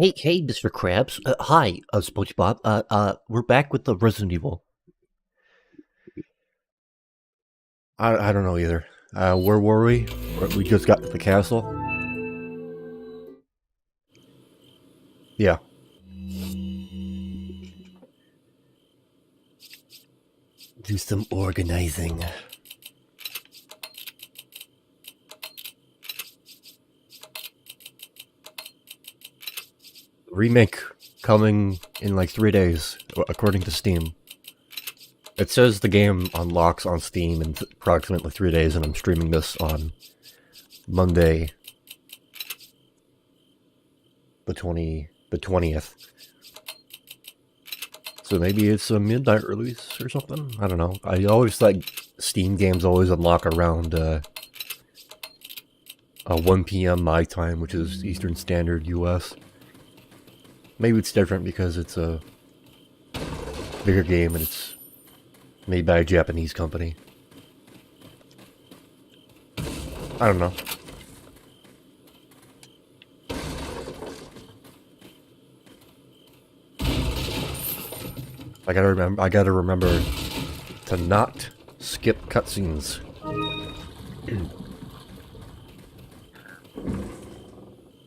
Hey, Mr. Krabs. Hi, SpongeBob. We're back with the Resident Evil. I don't know either. Where were we? We just got to the castle. Yeah. Do some organizing. Remake coming in like 3 days, according to Steam. It says the game unlocks on Steam in approximately 3 days, and I'm streaming this on Monday, the 20th. So maybe it's a midnight release or something? I don't know. I always thought Steam games always unlock around 1 p.m. my time, which is Eastern Standard US. Maybe it's different because it's a bigger game and it's made by a Japanese company. I don't know. I gotta remember to not skip cutscenes.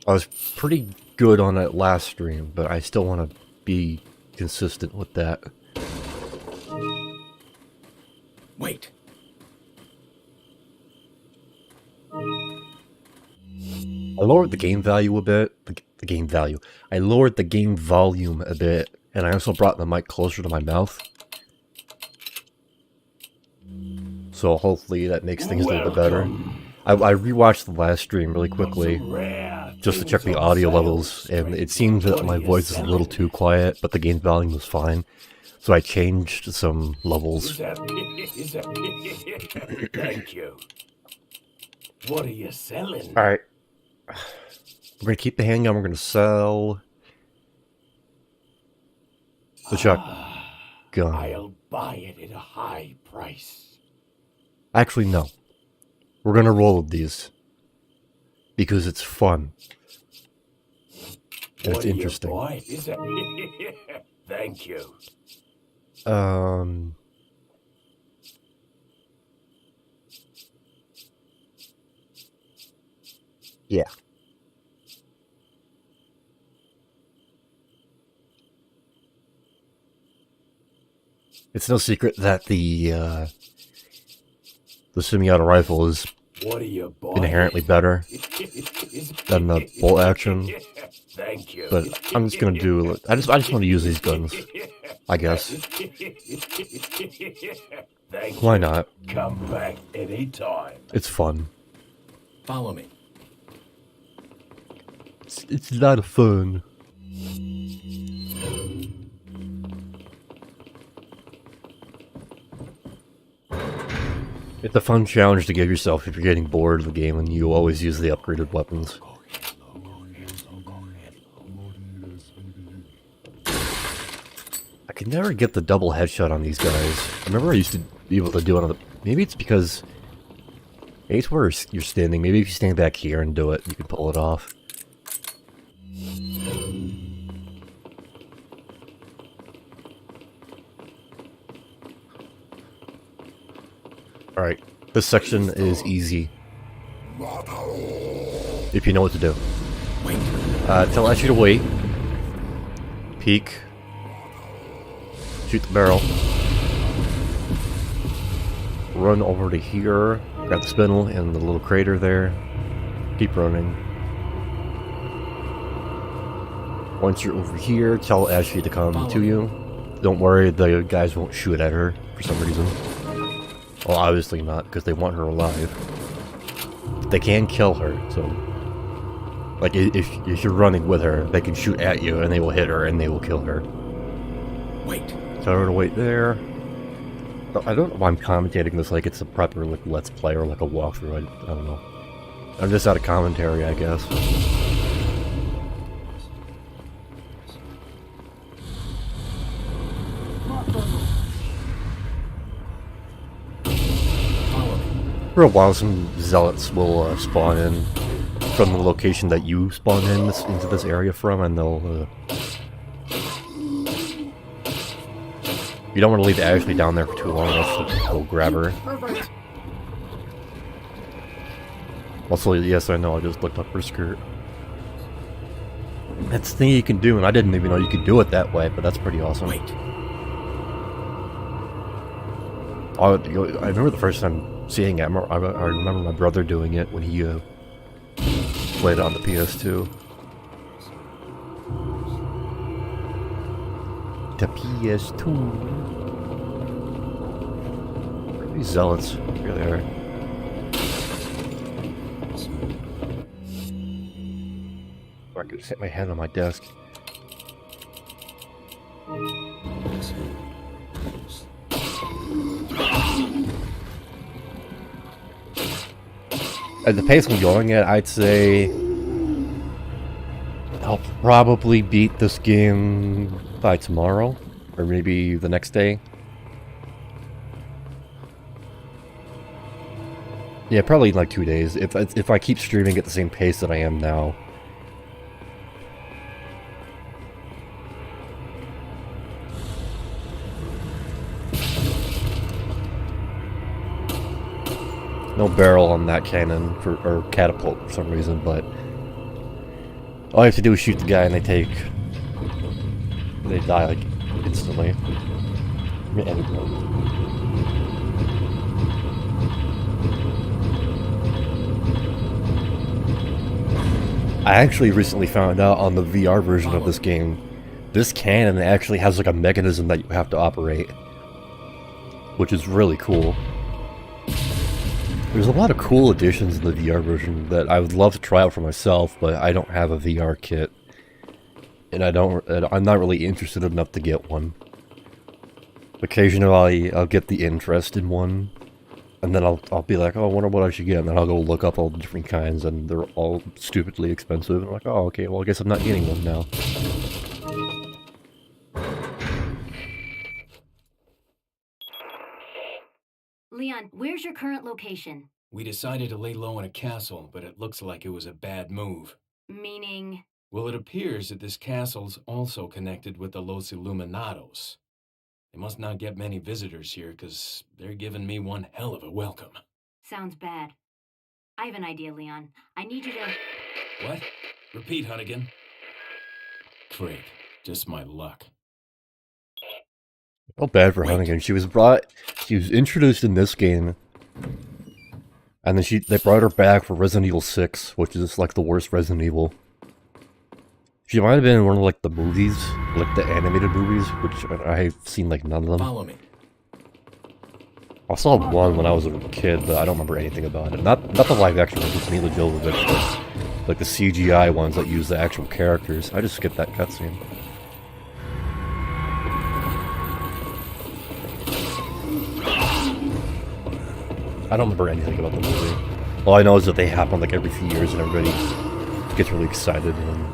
I was pretty good on that last stream, but I still want to be consistent with that. Wait. I lowered the game value a bit. The game value. I lowered the game volume a bit, and I also brought the mic closer to my mouth. So hopefully that makes things a little bit better. I rewatched the last stream really quickly, just to check the audio levels, and it seemed that my voice is a little too quiet, but the game volume was fine. So I changed some levels. Thank you. What are you selling? Alright. We're gonna keep the handgun, we're gonna sell the shotgun. I'll buy it at a high price. Actually, no. We're gonna roll with these. Because it's fun. And it's interesting. Thank you. Yeah. It's no secret that the semi-auto rifle is inherently better than the bolt action. Thank you. But I'm just gonna do. I just want to use these guns. I guess. Why not? Come back anytime. It's fun. Follow me. It's a lot of fun. It's a fun challenge to give yourself if you're getting bored of the game and you always use the upgraded weapons. I could never get the double headshot on these guys. I remember I used to be able to do it on the... Maybe it's because... Maybe it's where you're standing. Maybe if you stand back here and do it, you can pull it off. Alright, this section is easy. If you know what to do. Tell Ashley to wait. Peek. Shoot the barrel. Run over to here. Grab the spindle and the little crater there. Keep running. Once you're over here, tell Ashley to come to you. Don't worry, the guys won't shoot at her for some reason. Well, obviously not, because they want her alive. They can kill her, so... Like, if you're running with her, they can shoot at you, and they will hit her, and they will kill her. Wait. Tell her to wait there. I don't know why I'm commentating this like it's a proper like, Let's Play or like a walkthrough, I don't know. I'm just out of commentary, I guess. For a while, some zealots will spawn in from the location that you spawn into this area from, and they'll. You don't want to leave Ashley down there for too long, else they'll grab her. Also, yes, I know, I just looked up her skirt. That's the thing you can do, and I didn't even know you could do it that way, but that's pretty awesome. Wait. I remember the first time seeing it. I remember my brother doing it when he played it on the PS2. The PS2. Where are these zealots? Here they are. I could hit my head on my desk. At the pace I'm going at, I'd say I'll probably beat this game by tomorrow, or maybe the next day. Yeah, probably in like 2 days, if I keep streaming at the same pace that I am now. No barrel on that cannon, or catapult for some reason, but all you have to do is shoot the guy and they die like instantly. I actually recently found out on the VR version of this game, this cannon actually has like a mechanism that you have to operate, which is really cool. There's a lot of cool additions in the VR version that I would love to try out for myself, but I don't have a VR kit, and I'm not really interested enough to get one. Occasionally, I'll get the interest in one, and then I'll be like, oh, I wonder what I should get, and then I'll go look up all the different kinds, and they're all stupidly expensive, and I'm like, oh, okay, well, I guess I'm not getting one now. Leon, where's your current location? We decided to lay low in a castle, but it looks like it was a bad move. Meaning? Well, it appears that this castle's also connected with the Los Illuminados. They must not get many visitors here, because they're giving me one hell of a welcome. Sounds bad. I have an idea, Leon. I need you to... What? Repeat, Hunnigan. Great. Just my luck. Oh, bad for Hunnigan. She was introduced in this game, and then they brought her back for Resident Evil 6, which is like the worst Resident Evil. She might have been in one of like the movies, like the animated movies, which I've seen like none of them. Follow me. I saw one when I was a kid, but I don't remember anything about it. Not the live action ones with Mila Jovovich, but like the CGI ones that use the actual characters. I just skipped that cutscene. I don't remember anything about the movie. All I know is that they happen like every few years and everybody gets really excited and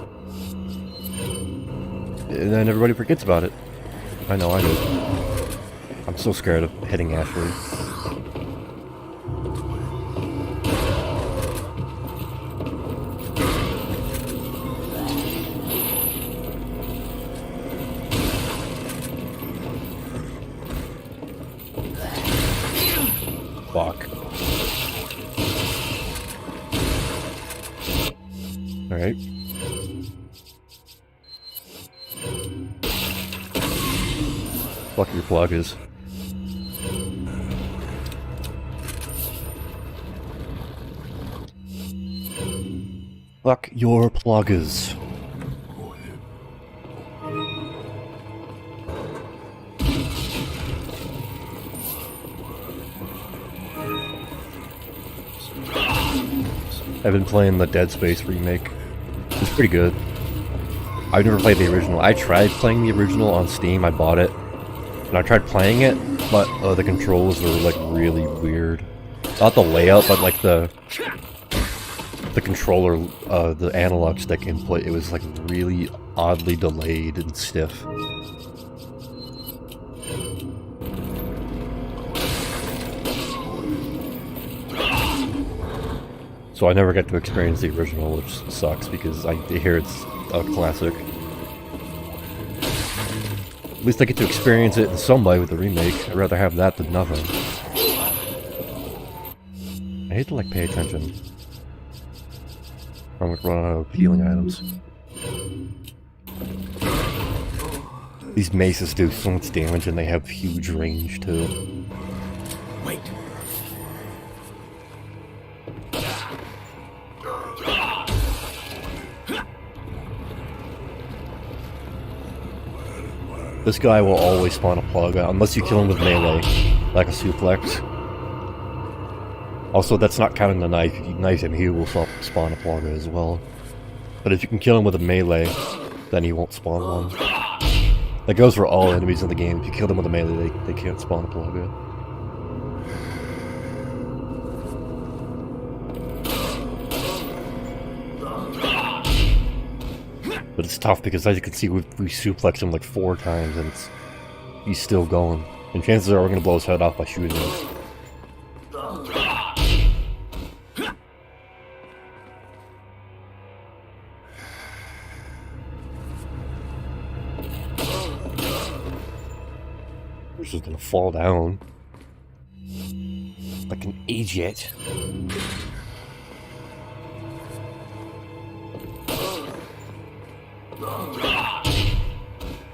then everybody forgets about it. I know, I do. I'm so scared of hitting Ashley. Fuck. Alright. Fuck your pluggers. Fuck your pluggers. I've been playing the Dead Space remake. It's pretty good. I've never played the original. I tried playing the original on Steam. I bought it. And I tried playing it, but the controls were like really weird. Not the layout, but like the controller, the analog stick input, it was like really oddly delayed and stiff. So I never got to experience the original, which sucks because I hear it's a classic. At least I get to experience it in some way with the remake. I'd rather have that than nothing. I hate to like pay attention. I'm gonna run out of healing items. These maces do so much damage and they have huge range too. Wait. This guy will always spawn a plug unless you kill him with melee, like a suplex. Also, that's not counting the knife. If you knife him, he will spawn a plug as well. But if you can kill him with a melee, then he won't spawn one. That goes for all enemies in the game. If you kill them with a melee, they can't spawn a plug. But it's tough because, as you can see, we suplexed him like 4 times and he's still going. And chances are we're going to blow his head off by shooting him. He's just going to fall down. Like an idiot.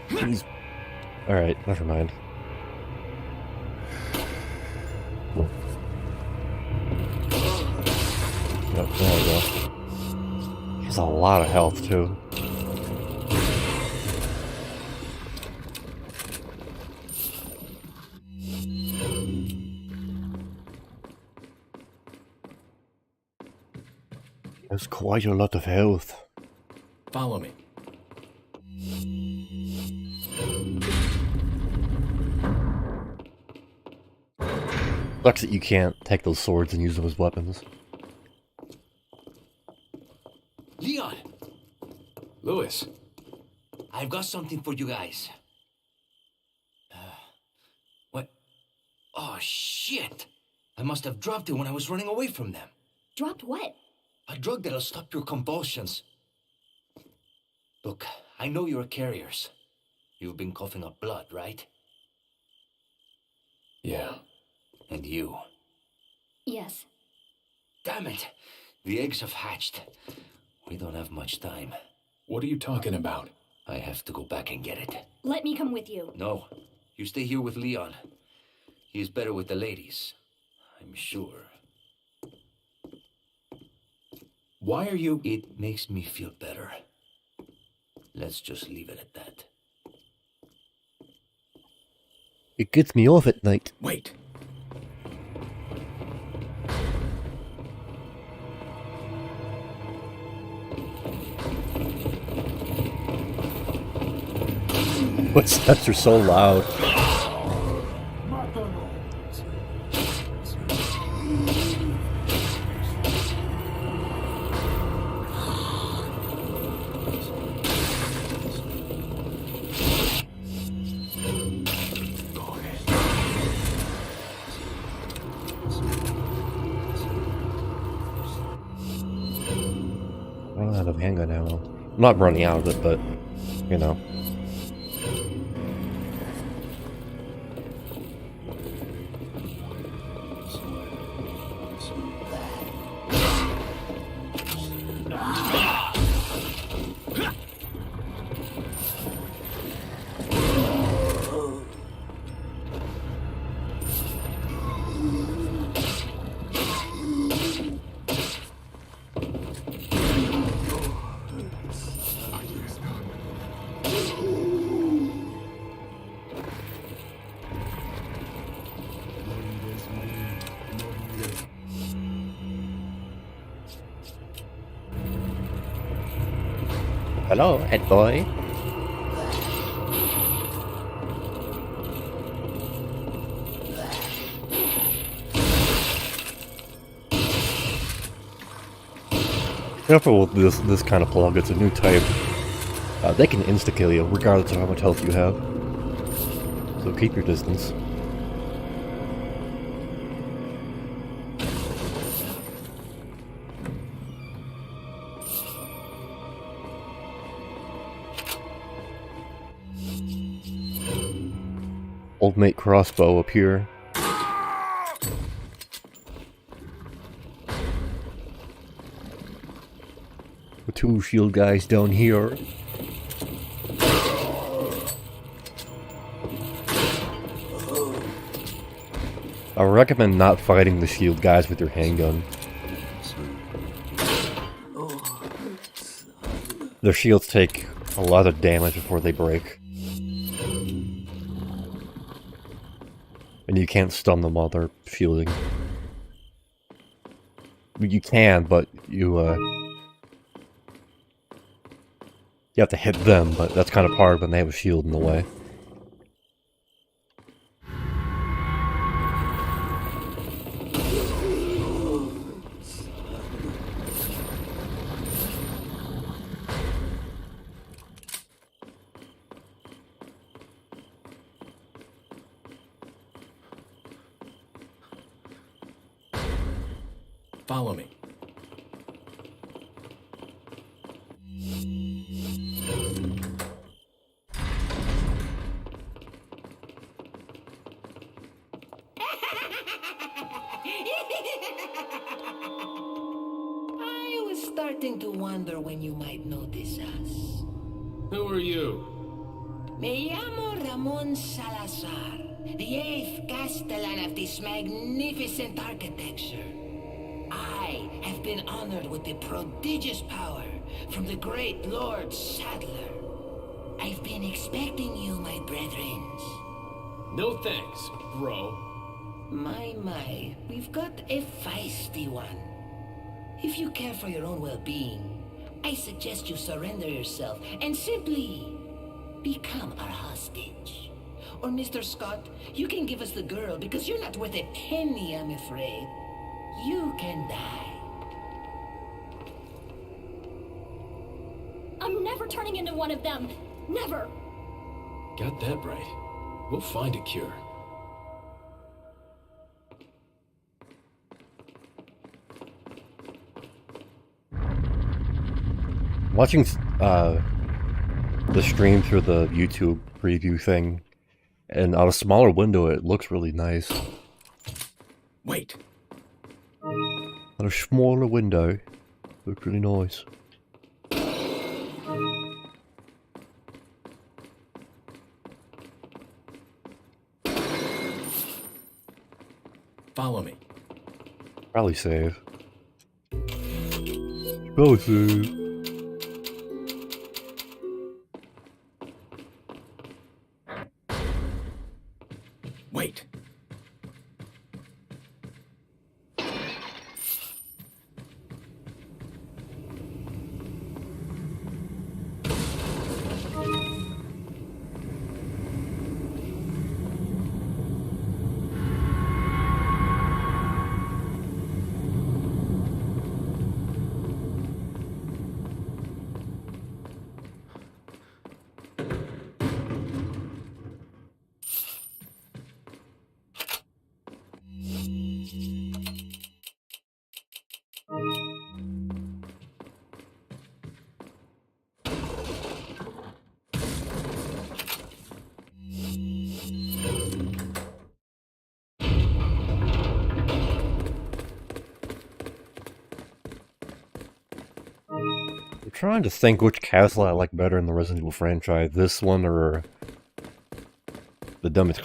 He's... Alright, never mind. Yep, there we go. He has a lot of health, too. There's quite a lot of health. Follow me. Sucks that you can't take those swords and use them as weapons. Leon! Louis. I've got something for you guys. What? Oh, shit! I must have dropped it when I was running away from them. Dropped what? A drug that'll stop your convulsions. Look, I know you're carriers. You've been coughing up blood, right? Yeah. And you? Yes. Damn it! The eggs have hatched. We don't have much time. What are you talking about? I have to go back and get it. Let me come with you. No, you stay here with Leon. He is better with the ladies, I'm sure. Why are you... It makes me feel better. Let's just leave it at that. It gets me off at night. Wait. Footsteps are so loud. Running out of handgun ammo. I'm not running out of it, but, you know. Hello, head boy. Careful with this kind of plug, it's a new type. They can insta-kill you, regardless of how much health you have. So keep your distance. old mate crossbow up here. The two shield guys down here. I recommend not fighting the shield guys with your handgun. Their shields take a lot of damage before they break. And you can't stun them while they're shielding. You can, but you have to hit them, but that's kind of hard when they have a shield in the way. Follow me. I was starting to wonder when you might notice us. Who are you? Me llamo Ramon Salazar, the 8th Castellan of this magnificent architecture. I have been honored with the prodigious power from the great Lord Sadler. I've been expecting you, my brethrens. No thanks, bro. My, we've got a feisty one. If you care for your own well-being, I suggest you surrender yourself and simply become our hostage. Or Mr. Scott, you can give us the girl because you're not worth a penny, I'm afraid. You can die. I'm never turning into one of them. Never. Got that right. We'll find a cure. Watching the stream through the YouTube preview thing, and on a smaller window, it looks really nice. Wait. On a smaller window, looks really nice. Follow me. Probably save. Probably save. Wait. I'm trying to think which castle I like better in the Resident Evil franchise. This one or the dumbest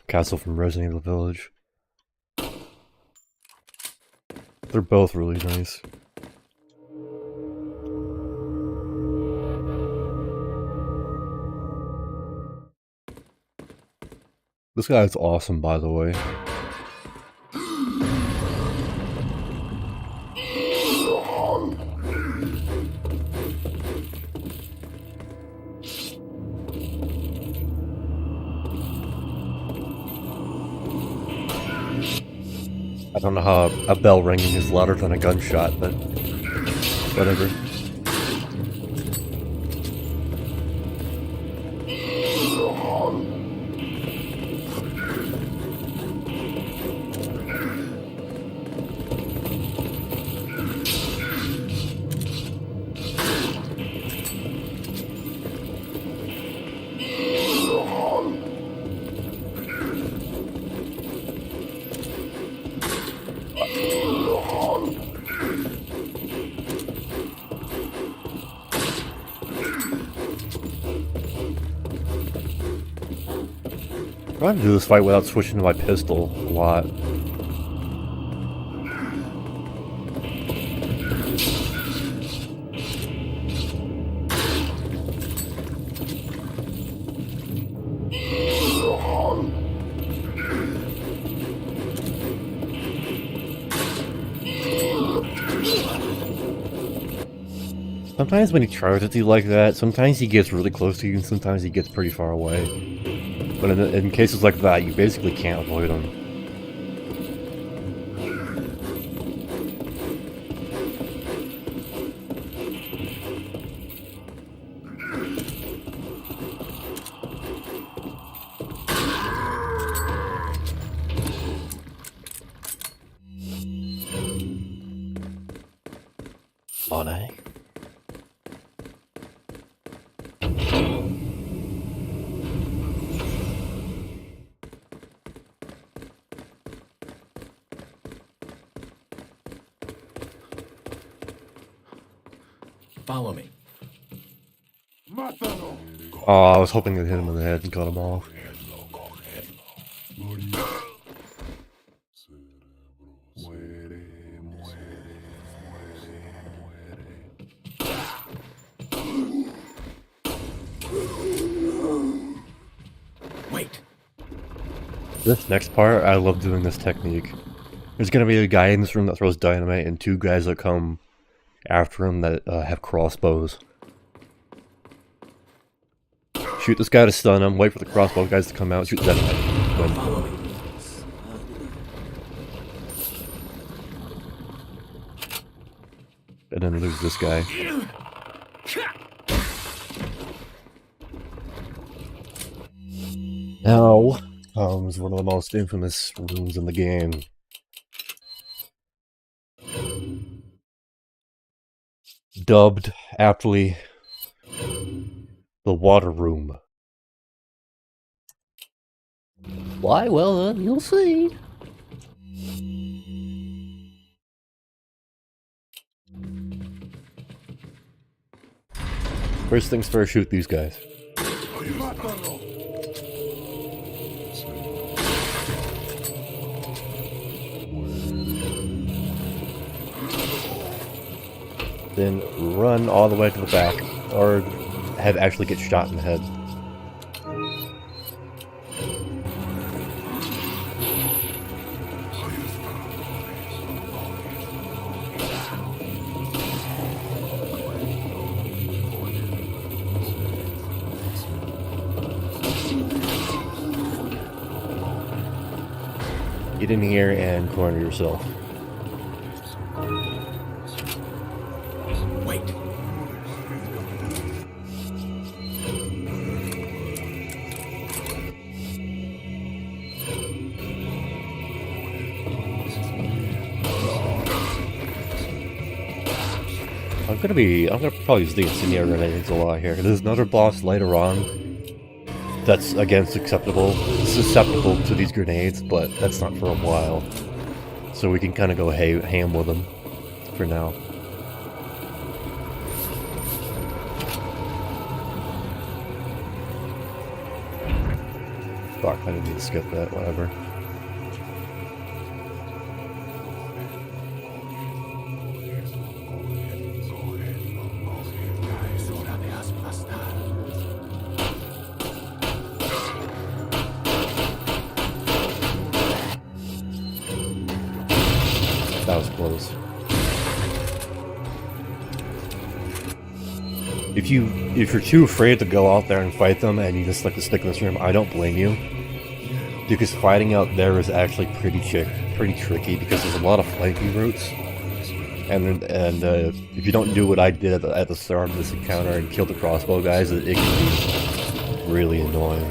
castle from Resident Evil Village. They're both really nice. This guy's awesome, by the way. I don't know how a bell ringing is louder than a gunshot, but whatever. I'm trying to do this fight without switching to my pistol a lot. Sometimes when he charges at you like that, sometimes he gets really close to you and sometimes he gets pretty far away. But in cases like that, you basically can't avoid him. Money. Follow me. Oh, I was hoping to hit him in the head and cut him off. Wait. This next part, I love doing this technique. There's gonna be a guy in this room that throws dynamite and two guys that come after him that have crossbows. Shoot this guy to stun him, wait for the crossbow guys to come out, shoot the dynamite. Win. Follow me. And then lose this guy. Now comes one of the most infamous rooms in the game. Dubbed aptly the water room. Why? Well, you'll see. First things first, shoot these guys. Then run all the way to the back, or actually get shot in the head. Get in here and corner yourself. Wait. I'm gonna probably use the insignia grenades a lot here. There's another boss later on that's again susceptible to these grenades, but that's not for a while. So we can kind of go ham with them for now. Fuck, I didn't need to skip that, whatever. That was close. If you're too afraid to go out there and fight them and you just like to stick in this room, I don't blame you. Because fighting out there is actually pretty tricky because there's a lot of flanking routes. And if you don't do what I did at the start of this encounter and kill the crossbow guys, it can be really annoying.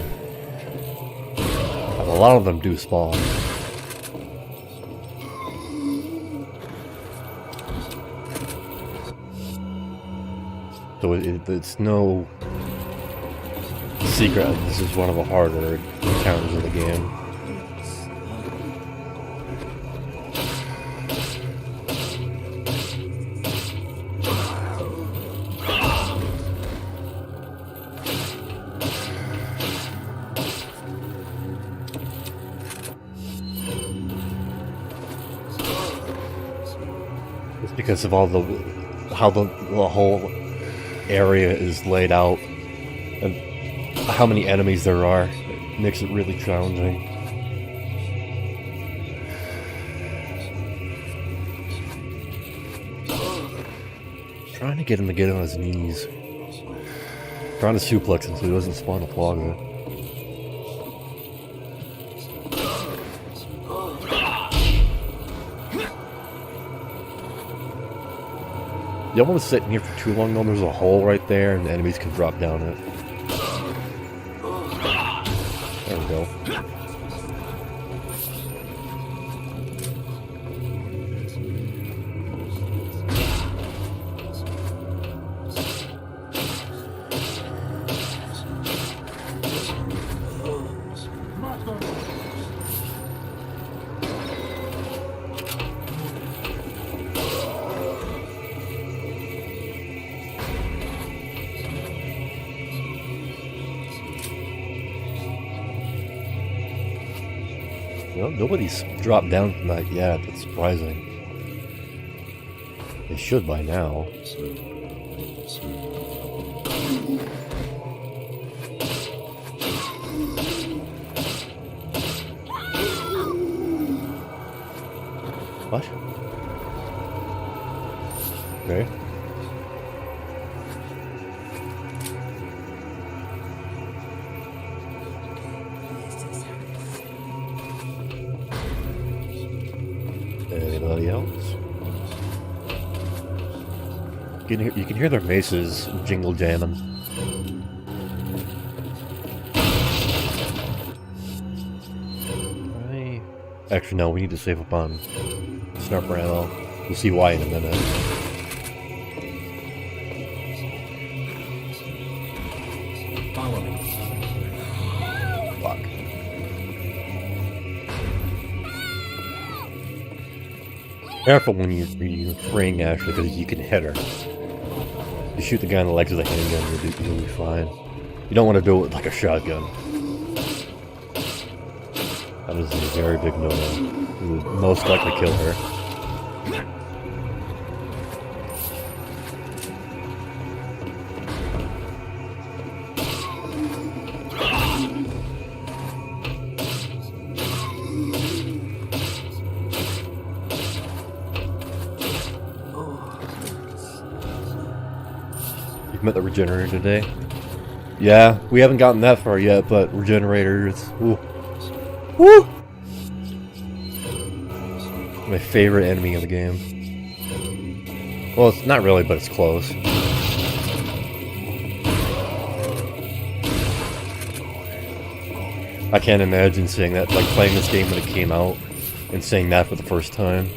And a lot of them do spawn. So it's no secret, this is one of the harder encounters of the game. It's because of all how the whole area is laid out and how many enemies there are. It makes it really challenging. Trying to get him to get on his knees. Trying to suplex him so he doesn't spawn a plaga. You don't want to sit in here for too long though. There's a hole right there and the enemies can drop down it. There we go. Well, nobody's dropped down from that yet. That's surprising. They should by now. What? Okay. Anybody else? You can hear their maces jingle jamming. Actually, no, we need to save up on Snarp ammo. We'll see why in a minute. Follow me. Fuck. Careful when you're freeing Ashley, because you can hit her. You shoot the guy in the legs with a handgun, you'll be fine. You don't want to do it with like a shotgun. That is a very big no-no. You would most likely kill her. You've met the regenerator today? Yeah, we haven't gotten that far yet, but regenerators. Ooh. Woo! My favorite enemy of the game. Well, it's not really, but it's close. I can't imagine saying that, like playing this game when it came out and saying that for the first time.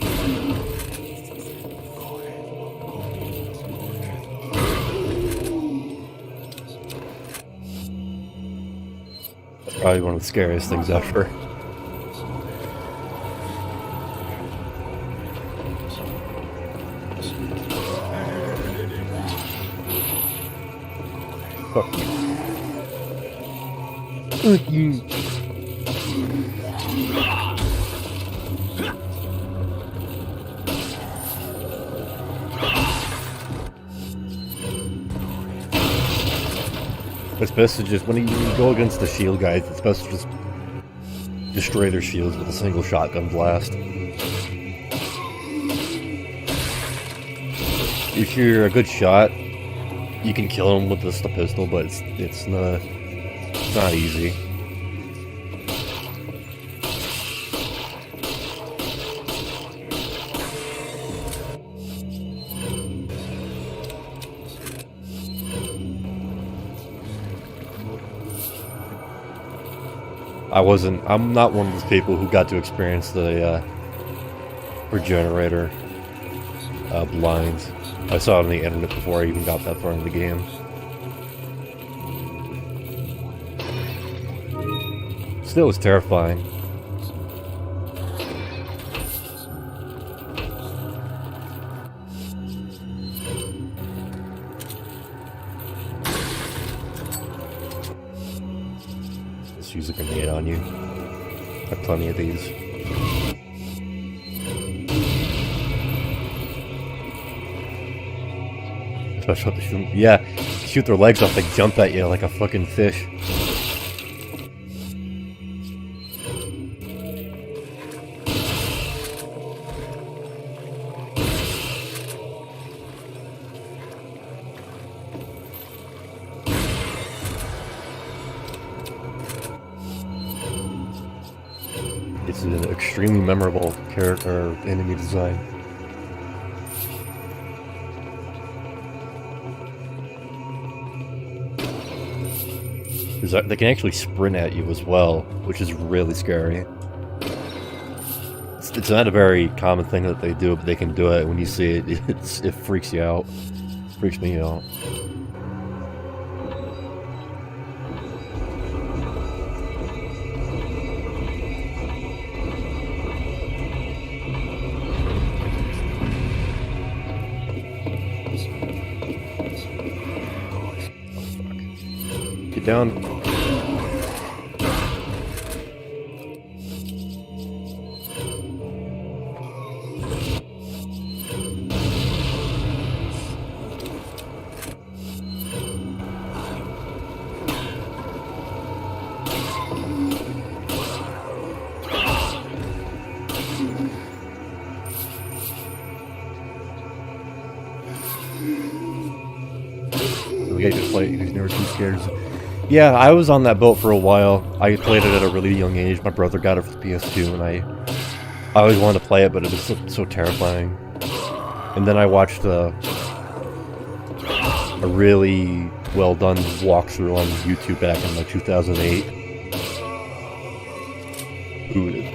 That's probably one of the scariest things ever. Fuck you. Fuck you. It's best to just, when you go against the shield guys, it's best to just destroy their shields with a single shotgun blast. If you're a good shot, you can kill him with just a pistol, but it's not easy. I'm not one of those people who got to experience the regenerator blinds. I saw it on the internet before I even got that far in the game. Still, it's terrifying. Just use a grenade on you. I have plenty of these. Yeah, shoot their legs off, they jump at you like a fucking fish. It's an extremely memorable character enemy design. They can actually sprint at you as well, which is really scary. It's not a very common thing that they do, but they can do it. When you see it, it freaks you out. Freaks me out. Get down. We gotta just play it. He's never too scared. Yeah, I was on that boat for a while. I played it at a really young age. My brother got it for the PS2, and I always wanted to play it, but it was so terrifying. And then I watched a really well done walkthrough on YouTube back in like 2008.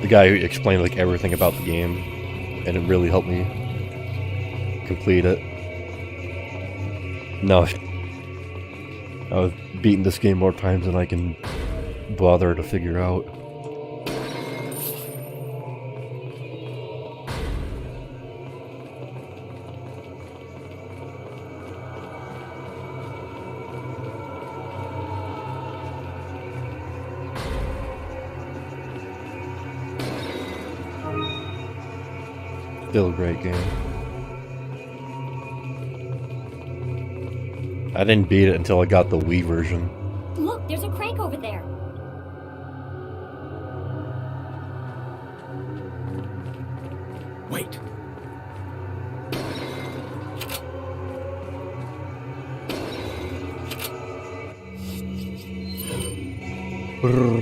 The guy explained like everything about the game, and it really helped me complete it. No, I've beaten this game more times than I can bother to figure out. Still a great game. I didn't beat it until I got the Wii version. Look, there's a crank over there. Wait.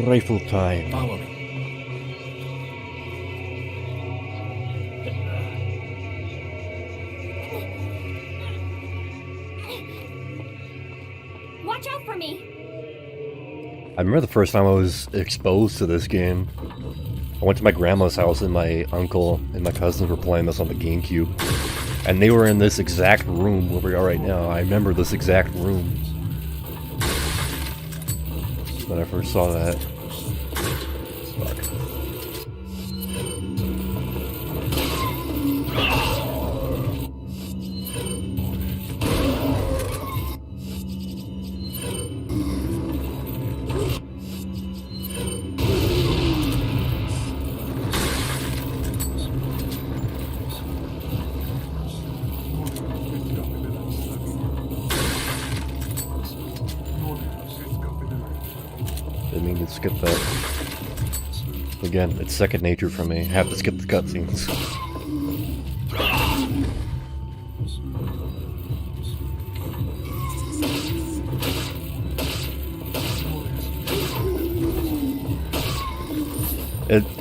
Rifle time. Follow me. Watch out for me. I remember the first time I was exposed to this game. I went to my grandma's house and my uncle and my cousins were playing this on the GameCube. And they were in this exact room where we are right now. I remember this exact room when I first saw that. Fuck. Didn't mean to skip that. Again, it's second nature for me. I have to skip the cutscenes.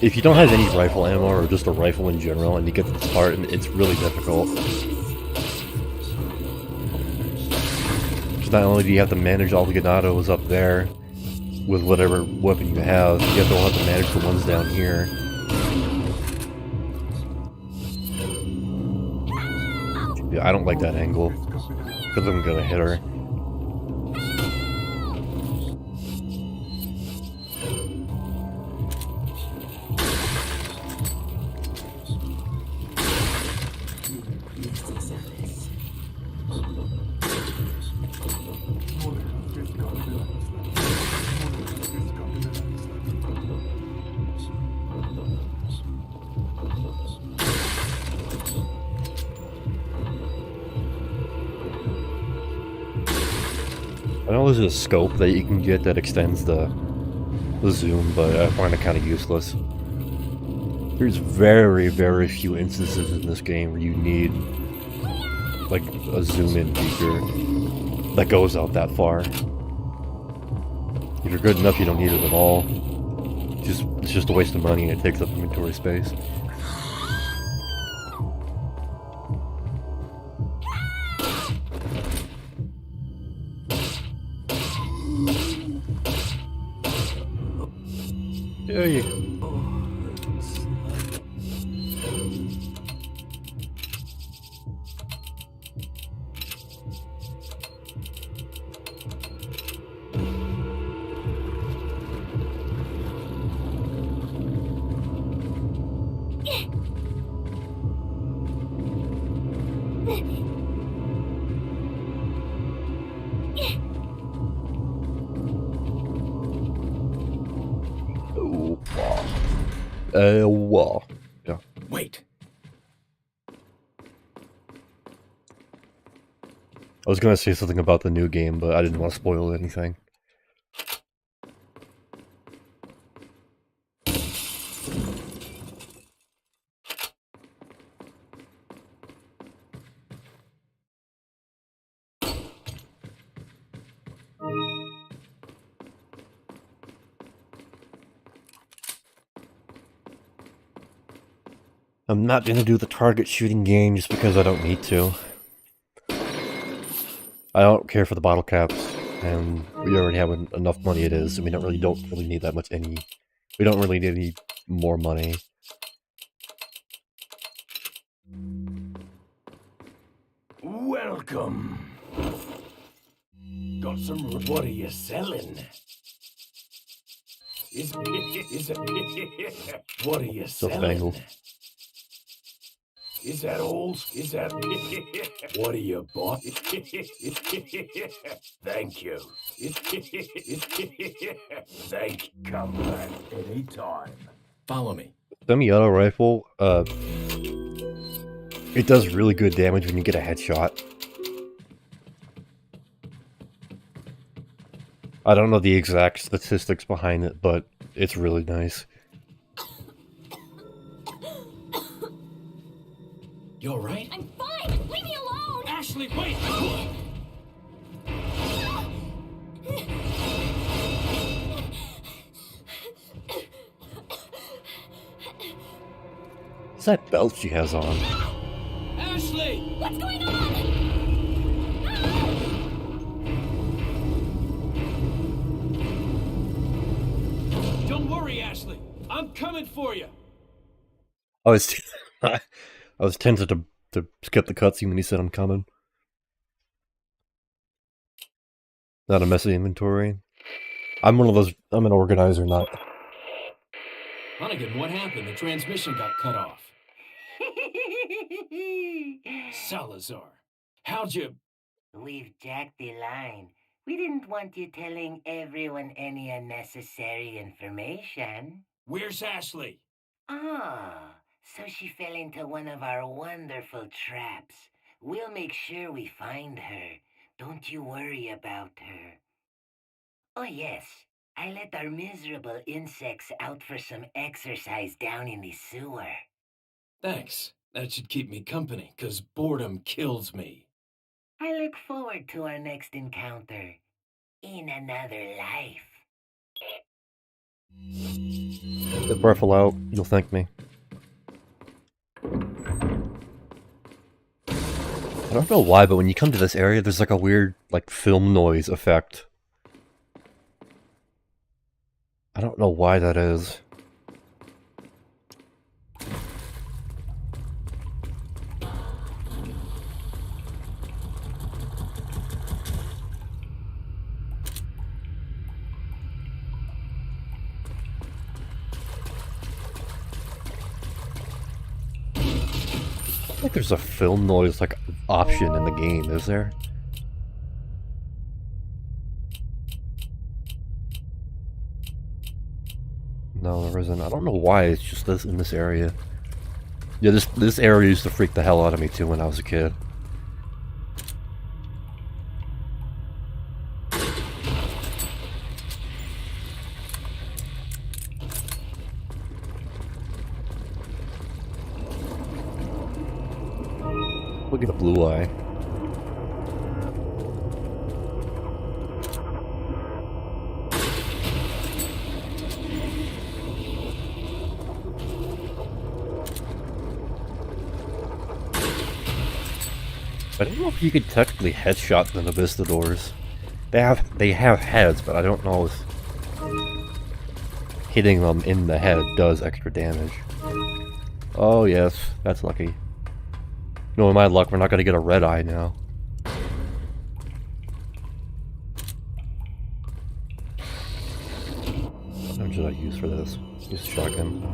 If you don't have any rifle ammo or just a rifle in general and you get to this part, it's really difficult. Because not only do you have to manage all the Ganados up there with whatever weapon you have to manage the ones down here. Yeah, I don't like that angle because I'm gonna hit her. I know there's a scope that you can get that extends the zoom, but I find it kind of useless. There's very, very few instances in this game where you need like a zoom in feature that goes out that far. If you're good enough, you don't need it at all. It's just a waste of money and it takes up inventory space. There you go. Wow. Yeah. Wait. I was gonna say something about the new game, but I didn't want to spoil anything. I'm not gonna do the target shooting game just because I don't need to. I don't care for the bottle caps, and we already have enough money it is, and we don't really need that much we don't really need any more money. Welcome. Got some. What are you selling? What are you Still selling? spangled. Is that old? Is that... What are you bought? Thank you. Thank you. Come back anytime. Follow me. Semi-auto rifle, it does really good damage when you get a headshot. I don't know the exact statistics behind it, but it's really nice. You alright? I'm fine! Leave me alone! Ashley, wait! What's that belt she has on? Ashley! What's going on? Don't worry, Ashley. I'm coming for you. I was, I was tempted to skip the cutscene when he said I'm coming. Not a messy inventory. I'm one of those. I'm an organizer, not. Hunnigan, what happened? The transmission got cut off. Salazar, how'd you... We've jacked the line. We didn't want you telling everyone any unnecessary information. Where's Ashley? Ah, so she fell into one of our wonderful traps. We'll make sure we find her. Don't you worry about her. Oh yes, I let our miserable insects out for some exercise down in the sewer. Thanks. That should keep me company, 'cause boredom kills me. I look forward to our next encounter in another life. Get rifle out. You'll thank me. I don't know why, but when you come to this area, there's like a weird, like, film noise effect. I don't know why that is. I think there's a film noise like option in the game, is there? No, there isn't. I don't know why it's just this in this area. Yeah, this area used to freak the hell out of me too when I was a kid. Look at the blue eye. I don't know if you could technically headshot the Navistadors. They have heads, but I don't know if hitting them in the head does extra damage. Oh yes, that's lucky. Knowing my luck, we're not gonna get a red eye now. What should I use for this? Use a shotgun.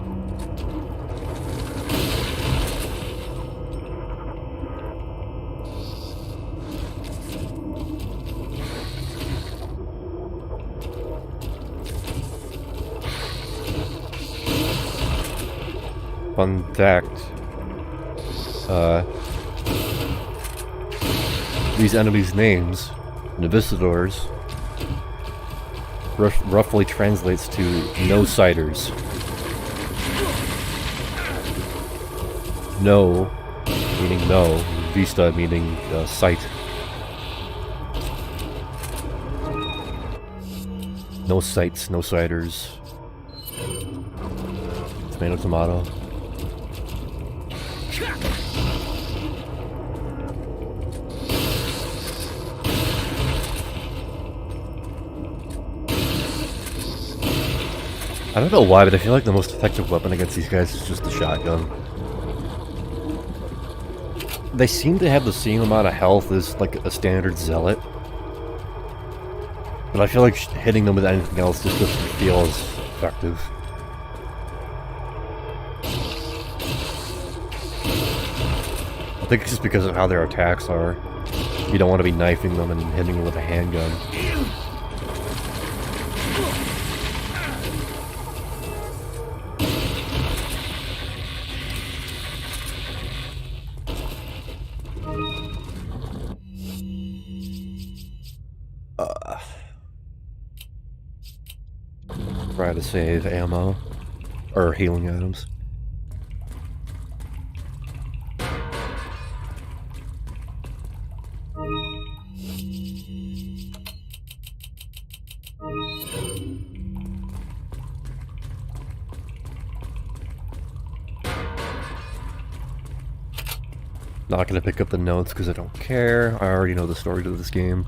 Fun fact, these enemies' names, Navistadors, roughly translates to no-sighters. No, meaning no, vista meaning sight. No sights, no sighters. Tomato, tomato. I don't know why, but I feel like the most effective weapon against these guys is just the shotgun. They seem to have the same amount of health as like a standard zealot, but I feel like hitting them with anything else just doesn't feel as effective. I think it's just because of how their attacks are. You don't want to be knifing them and hitting them with a handgun. Try to save ammo or healing items. Not gonna pick up the notes because I don't care. I already know the story to this game.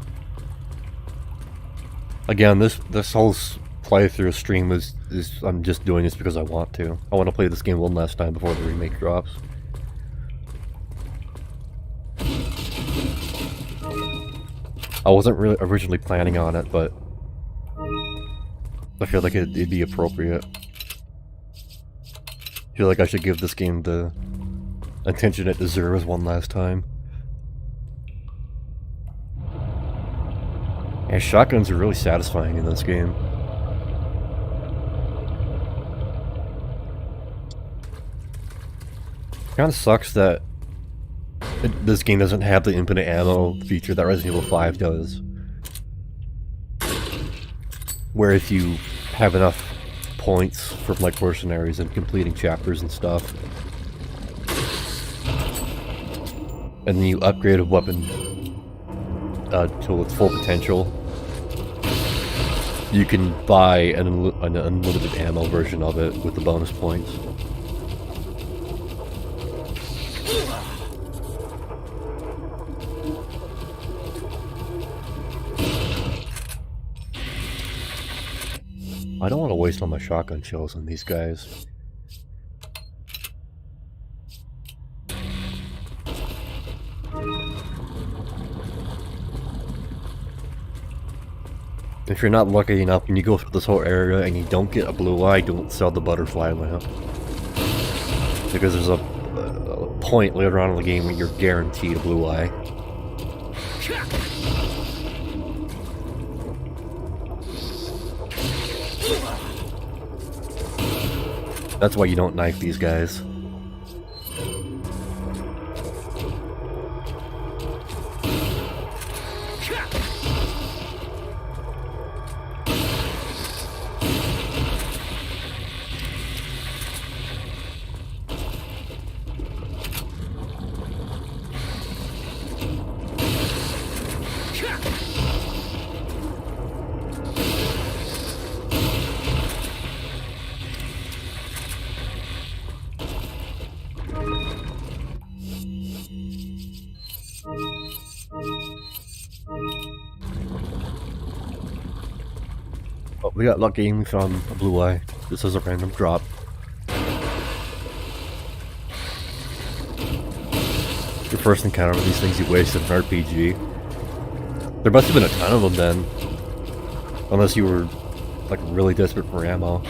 Again, this whole playthrough stream is I'm just doing this because I want to. I want to play this game one last time before the remake drops. I wasn't really originally planning on it, but I feel like it'd be appropriate. I feel like I should give this game the attention it deserves one last time. And shotguns are really satisfying in this game. Kinda sucks that this game doesn't have the infinite ammo feature that Resident Evil 5 does. Where if you have enough points from like mercenaries and completing chapters and stuff, and then you upgrade a weapon to its full potential, you can buy an unlimited ammo version of it with the bonus points. I don't want to waste all my shotgun shells on these guys. If you're not lucky enough and you go through this whole area and you don't get a blue eye, don't sell the butterfly lamp. Because there's a point later on in the game where you're guaranteed a blue eye. That's why you don't knife these guys. We got lucky and we found a blue eye. This is a random drop. Your first encounter with these things, you wasted an RPG. There must have been a ton of them then. Unless you were, like, really desperate for ammo.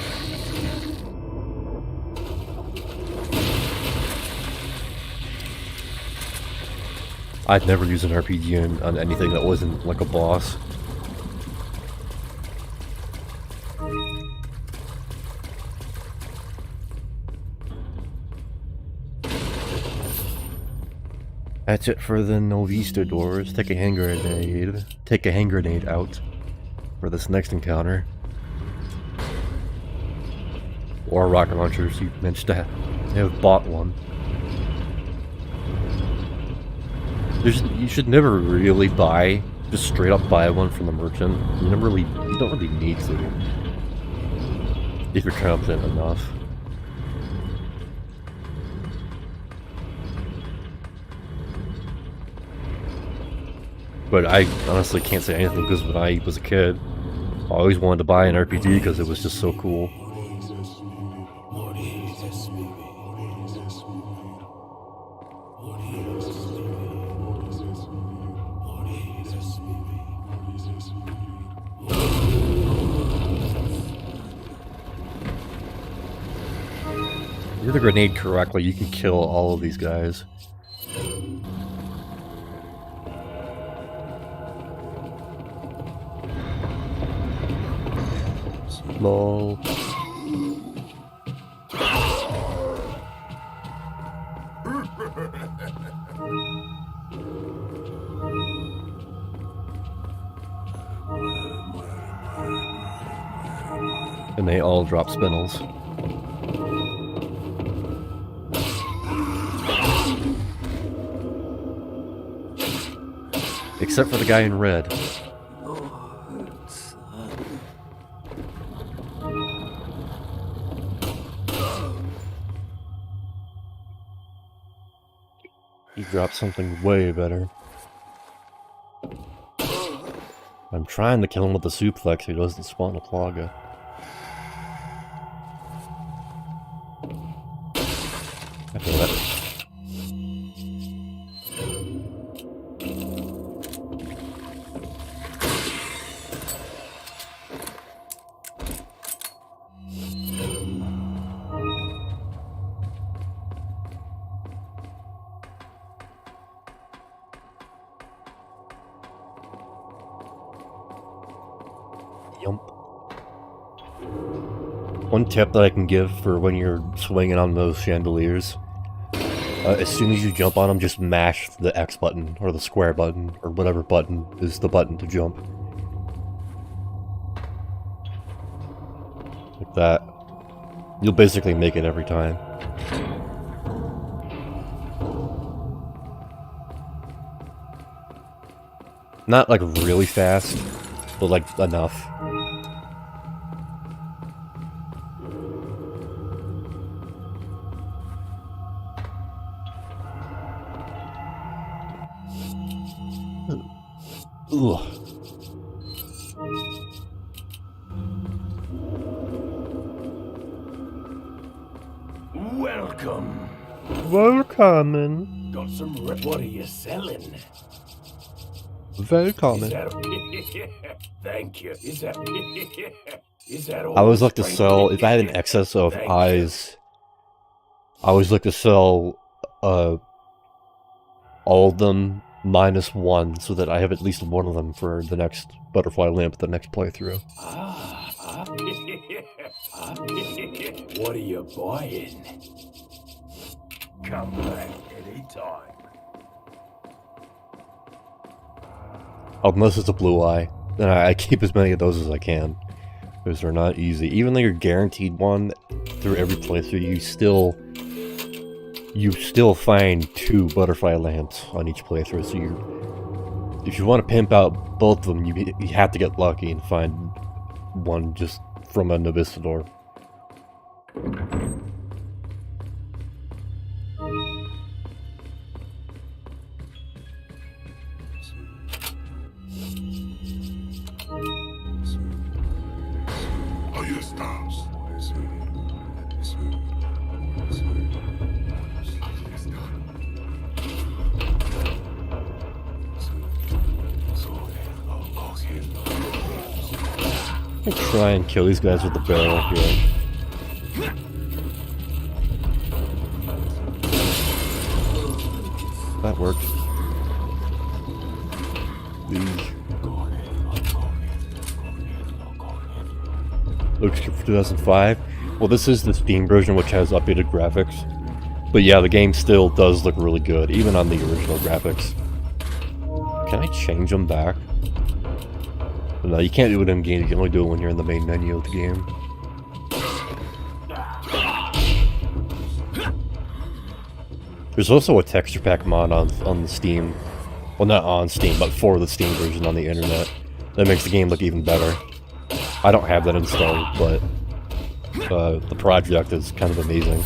I'd never use an RPG on anything that wasn't, like, a boss. That's it for the Novista doors. Take a hand grenade. Take a hand grenade out for this next encounter. Or rocket launchers. You mentioned to have bought one. You should never really buy, just straight up buy one from the merchant. You don't really need to, if you're confident enough. But I honestly can't say anything because when I was a kid, I always wanted to buy an RPG because it was just so cool. Use the grenade correctly, you can kill all of these guys. Lol. And they all drop spinels. Except for the guy in red. He dropped something way better. I'm trying to kill him with the suplex, he doesn't spawn a plaga. I feel that. One tip that I can give for when you're swinging on those chandeliers, as soon as you jump on them, just mash the X button, or the square button, or whatever button is the button to jump. Like that. You'll basically make it every time. Not like really fast, but like enough. Ugh. Welcome. Welcome. Got some. What are you selling? Welcome. Thank you. Is that? Is that all? I always like to sell, if I had an excess of eyes, I always like to sell all of them -1 so that I have at least one of them for the next butterfly lamp, the next playthrough. What are you buying? Come back anytime. Unless it's a blue eye, then I keep as many of those as I can, because they're not easy. Even though you're guaranteed one through every playthrough, you still find 2 butterfly lamps on each playthrough. So if you want to pimp out both of them, you have to get lucky and find one just from a Novista door. Try and kill these guys with the barrel here. That worked. Looks good for 2005. Well, this is the Steam version, which has updated graphics. But yeah, the game still does look really good, even on the original graphics. Can I change them back? No, you can't do it in game. You can only do it when you're in the main menu of the game. There's also a texture pack mod on the Steam. Well, not on Steam, but for the Steam version on the internet. That makes the game look even better. I don't have that installed, but the project is kind of amazing.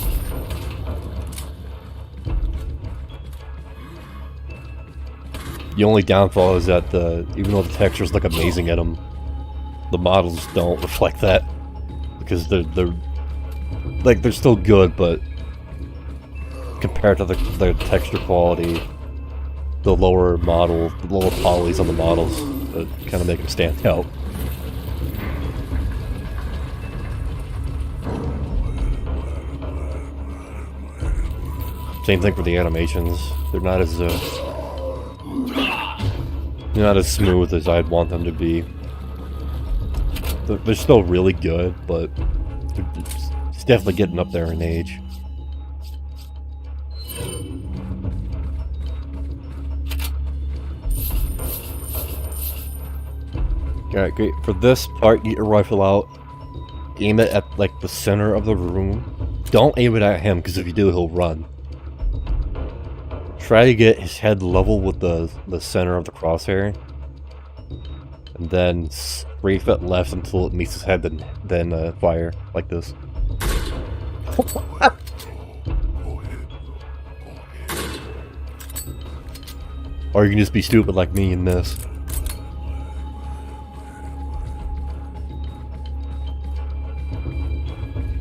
The only downfall is that even though the textures look amazing in them, the models don't reflect that, because they're still good, but compared to the texture quality, the lower polys on the models, kind of make them stand out. Same thing for the animations. They're not as smooth as I'd want them to be. They're still really good, but it's definitely getting up there in age. Alright, great. For this part, get your rifle out. Aim it at, like, the center of the room. Don't aim it at him, because if you do, he'll run. Try to get his head level with the center of the crosshair. And then strafe it left until it meets his head, then fire, like this. Or you can just be stupid like me and miss.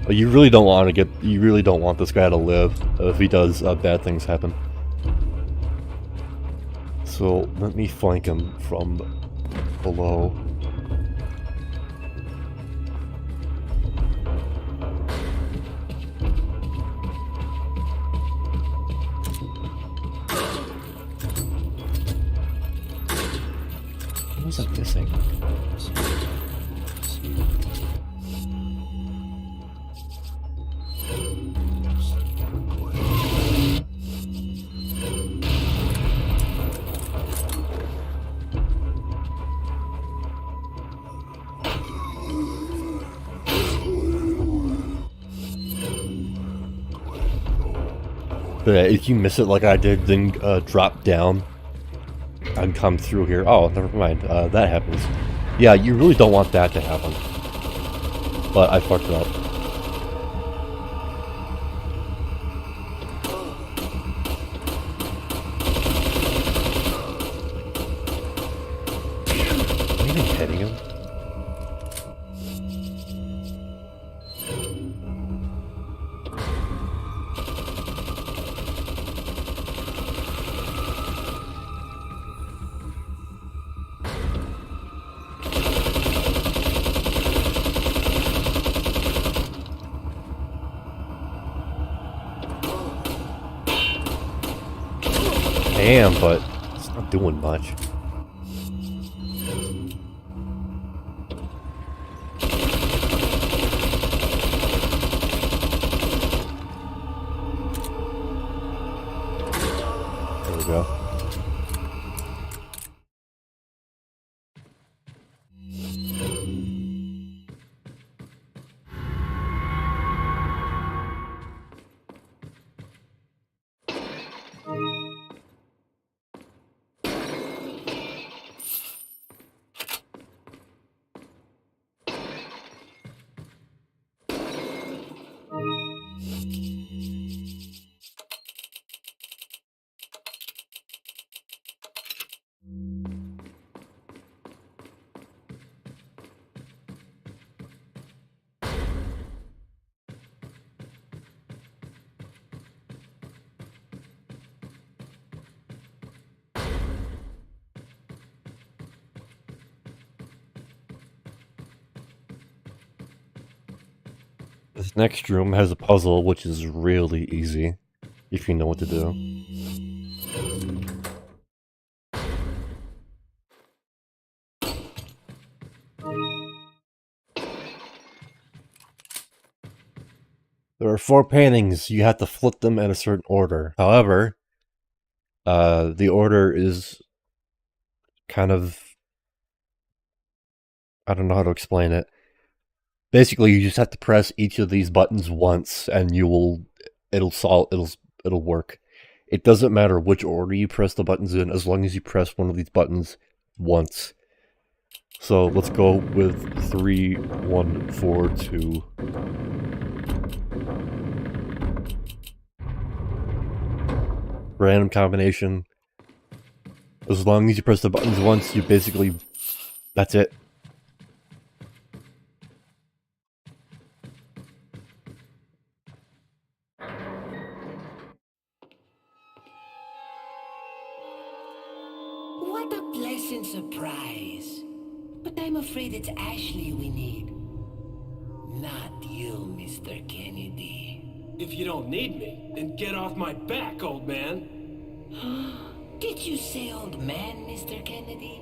But you really don't want this guy to live if he does bad things happen. So let me flank him from below. What was I missing? But if you miss it like I did, then drop down and come through here. Oh, never mind. That happens. Yeah, you really don't want that to happen. But I fucked it up. Am I even hitting him? Damn, but it's not doing much. There we go. This next room has a puzzle, which is really easy, if you know what to do. There are 4 paintings, you have to flip them in a certain order. However, the order is kind of... I don't know how to explain it. Basically, you just have to press each of these buttons once, and it'll work. It doesn't matter which order you press the buttons in, as long as you press one of these buttons once. So let's go with 3, 1, 4, 2. Random combination. As long as you press the buttons once, you basically... that's it. What a pleasant surprise. But I'm afraid it's Ashley we need. Not you, Mr. Kennedy. If you don't need me, then get off my back, old man. Did you say old man, Mr. Kennedy?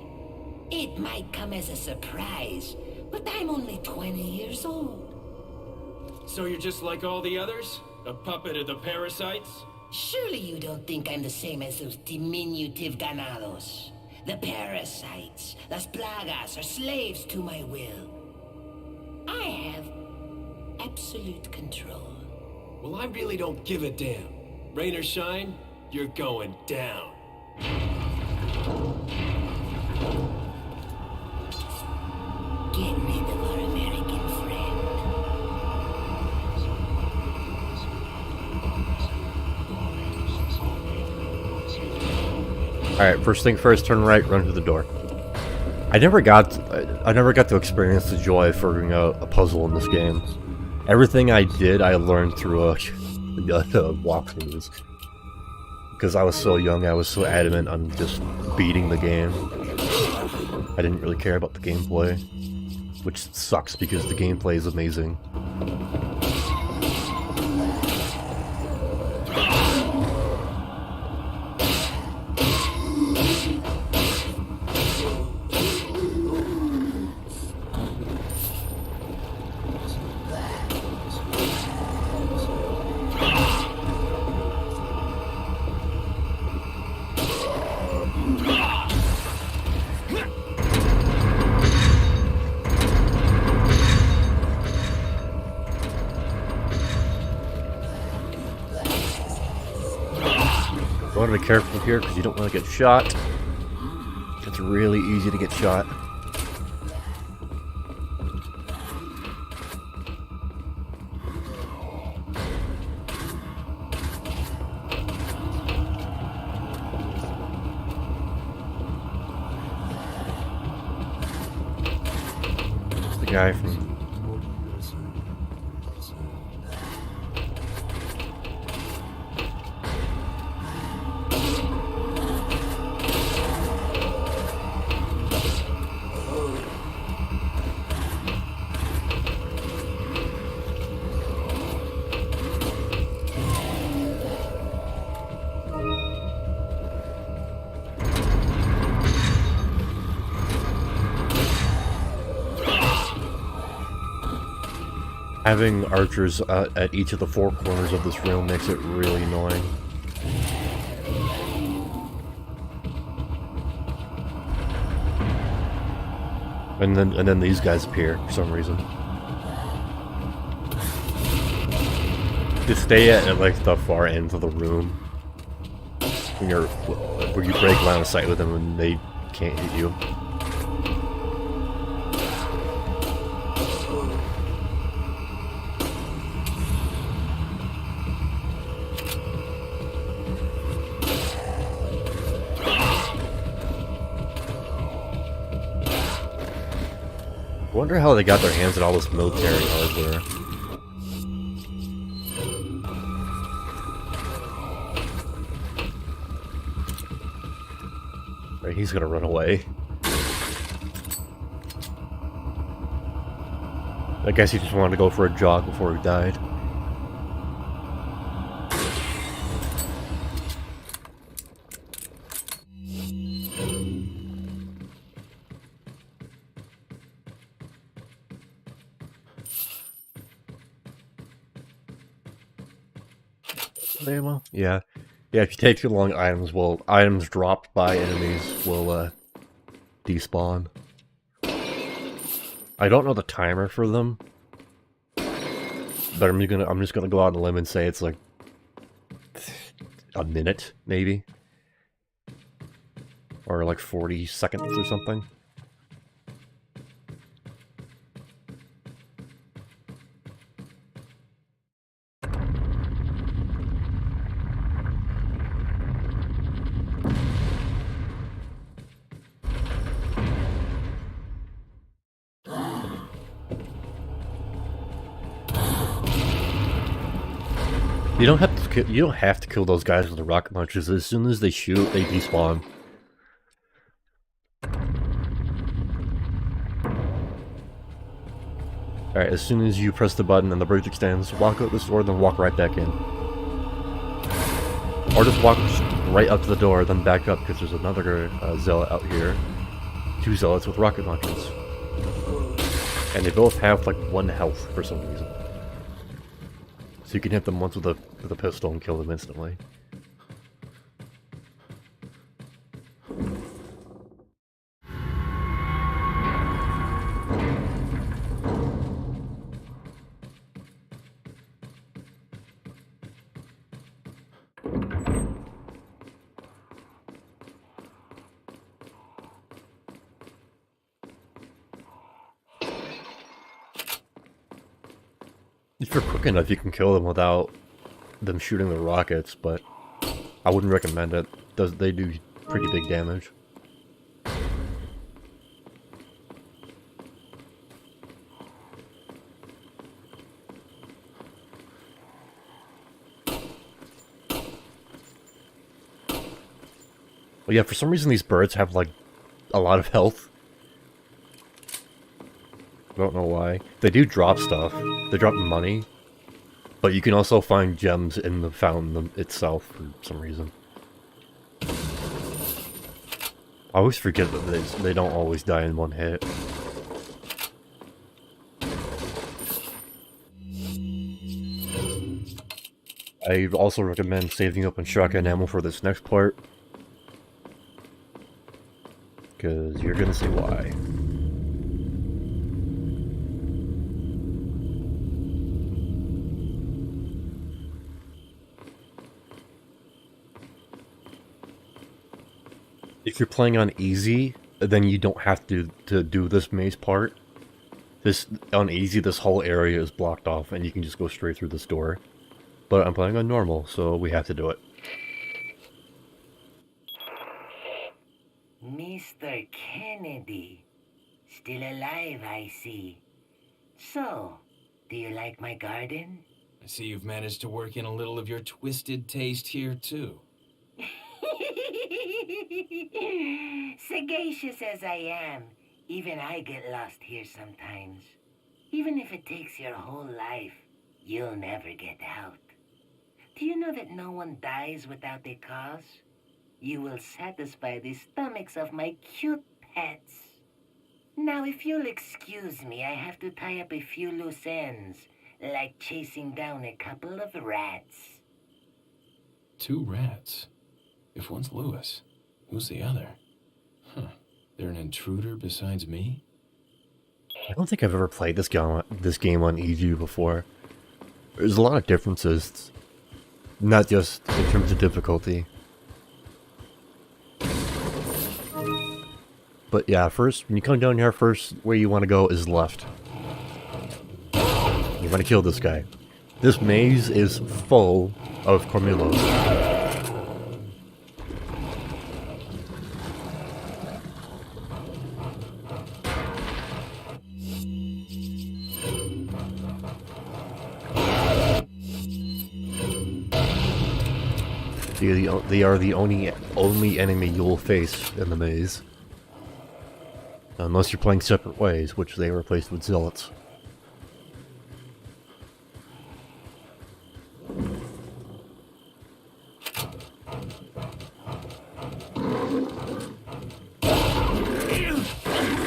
It might come as a surprise, but I'm only 20 years old. So you're just like all the others? A puppet of the parasites? Surely you don't think I'm the same as those diminutive ganados. The parasites, las plagas, are slaves to my will. I have absolute control. Well, I really don't give a damn. Rain or shine, you're going down. Get rid of our American friend. Alright, first thing first, turn right, run through the door. I never got to experience the joy of figuring out a puzzle in this game. Everything I did, I learned through walkthroughs. Because I was so young, I was so adamant on just beating the game. I didn't really care about the gameplay. Which sucks, because the gameplay is amazing. You want to be careful here because you don't want to get shot. It's really easy to get shot. It's the guy from... Having archers at each of the 4 corners of this room makes it really annoying. And then these guys appear for some reason. Just stay at like the far ends of the room where you break line of sight with them and they can't hit you. I wonder how they got their hands on all this military hardware. Right, he's gonna run away. I guess he just wanted to go for a jog before he died. Ammo? Yeah. Yeah, if you take too long, items dropped by enemies will, despawn. I don't know the timer for them, but I'm just gonna go out on a limb and say it's like a minute, maybe, or like 40 seconds or something. You don't have to kill those guys with the rocket launchers. As soon as they shoot, they despawn. Alright, as soon as you press the button and the bridge extends, walk out this door, then walk right back in. Or just walk right up to the door, then back up, because there's another zealot out here. 2 zealots with rocket launchers. And they both have like 1 health for some reason. So you can hit them once with a pistol and kill them instantly. If you're quick enough, you can kill them without them shooting the rockets, but I wouldn't recommend it. They do pretty big damage. Well, yeah, for some reason these birds have, like, a lot of health. I don't know why. They do drop stuff. They drop money. But you can also find gems in the fountain itself for some reason. I always forget that they don't always die in one hit. I also recommend saving up on shotgun ammo for this next part. Because you're gonna see why. If you're playing on easy, then you don't have to do this maze part. On easy, this whole area is blocked off, and you can just go straight through this door. But I'm playing on normal, so we have to do it. Mr. Kennedy. Still alive, I see. So, do you like my garden? I see you've managed to work in a little of your twisted taste here, too. Sagacious as I am, even I get lost here sometimes. Even if it takes your whole life, you'll never get out. Do you know that no one dies without a cause? You will satisfy the stomachs of my cute pets. Now, if you'll excuse me, I have to tie up a few loose ends, like chasing down a couple of rats. 2 rats? If one's Lewis, who's the other? Huh. They're an intruder besides me? I don't think I've ever played this game on easy before. There's a lot of differences, not just in terms of difficulty. But yeah, first, when you come down here, first where you want to go is left. You want to kill this guy. This maze is full of Cormillos. They are the only enemy you'll face in the maze. Unless you're playing separate ways, which they replaced with zealots.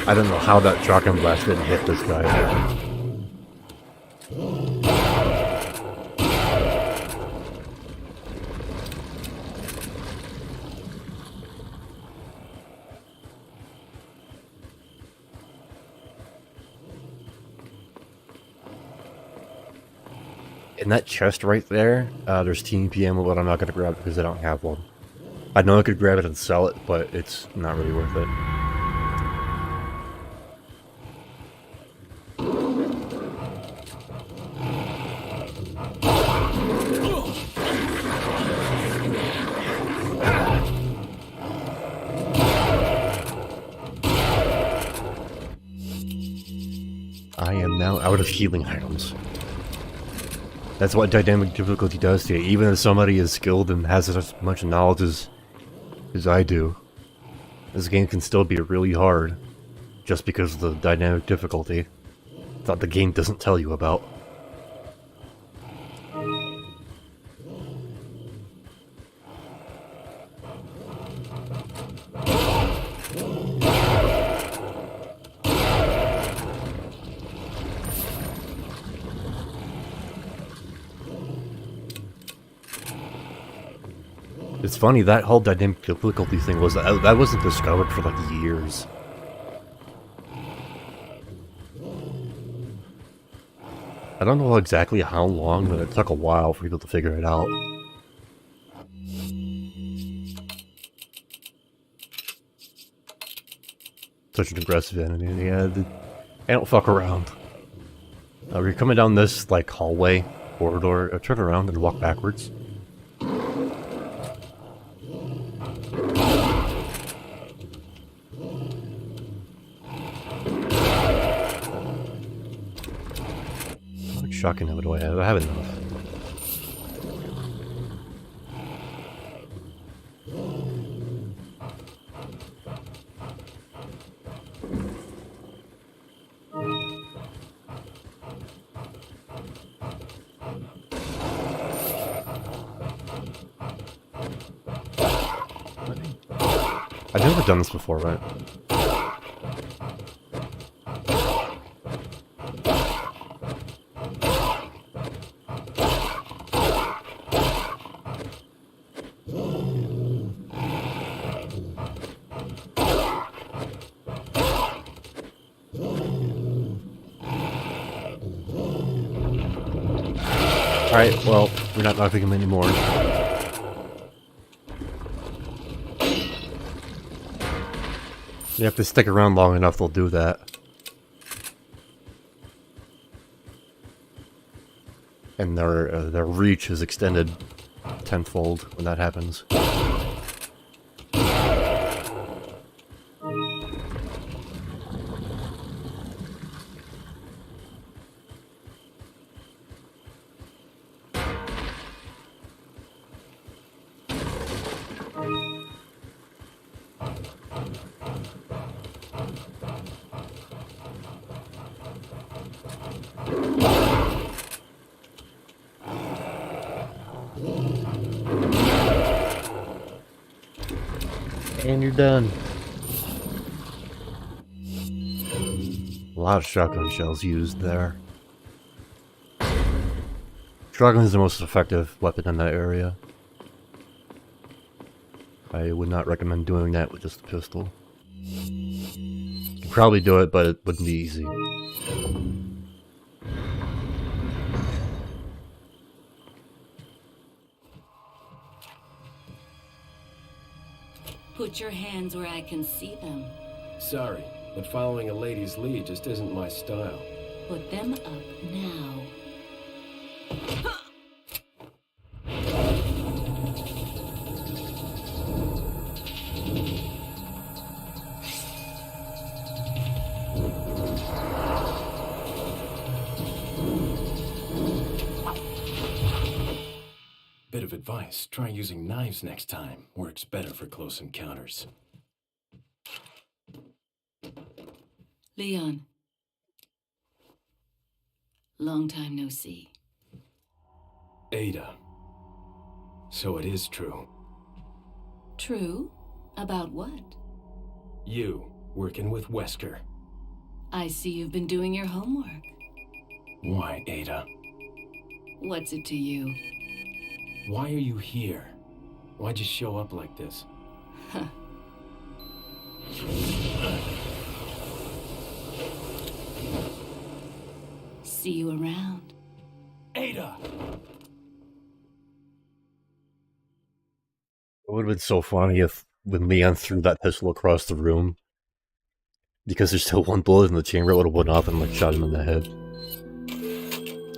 I don't know how that shotgun blast didn't hit this guy. In that chest right there, there's TNT ammo, but I'm not going to grab it because I don't have one. I know I could grab it and sell it, but it's not really worth it. I am now out of healing items. That's what dynamic difficulty does to you. Even if somebody is skilled and has as much knowledge as I do, this game can still be really hard just because of the dynamic difficulty that the game doesn't tell you about. It's funny, that whole dynamic difficulty thing was that wasn't discovered for like years. I don't know exactly how long, but it took a while for people to figure it out. Such an aggressive enemy. Yeah, they don't fuck around. We're coming down this like hallway corridor. Turn around and walk backwards. Shotgun ammo do I have? I have enough. I've never done this before, right? Alright, well, we're not knocking him anymore. You have to stick around long enough, they'll do that. And their reach is extended tenfold when that happens. And you're done. A lot of shotgun shells used there. Shotgun is the most effective weapon in that area. I would not recommend doing that with just a pistol. You could probably do it, but it wouldn't be easy. Put your hands where I can see them. Sorry, but following a lady's lead just isn't my style. Put them up now. Bit of advice, try using knives next time. Works better for close encounters. Leon. Long time no see. Ada. So it is true. True? About what? You, working with Wesker. I see you've been doing your homework. Why, Ada? What's it to you? Why are you here? Why'd you show up like this? See you around. Ada! It would have been so funny if when Leon threw that pistol across the room, because there's still one bullet in the chamber, it would have went off and like shot him in the head.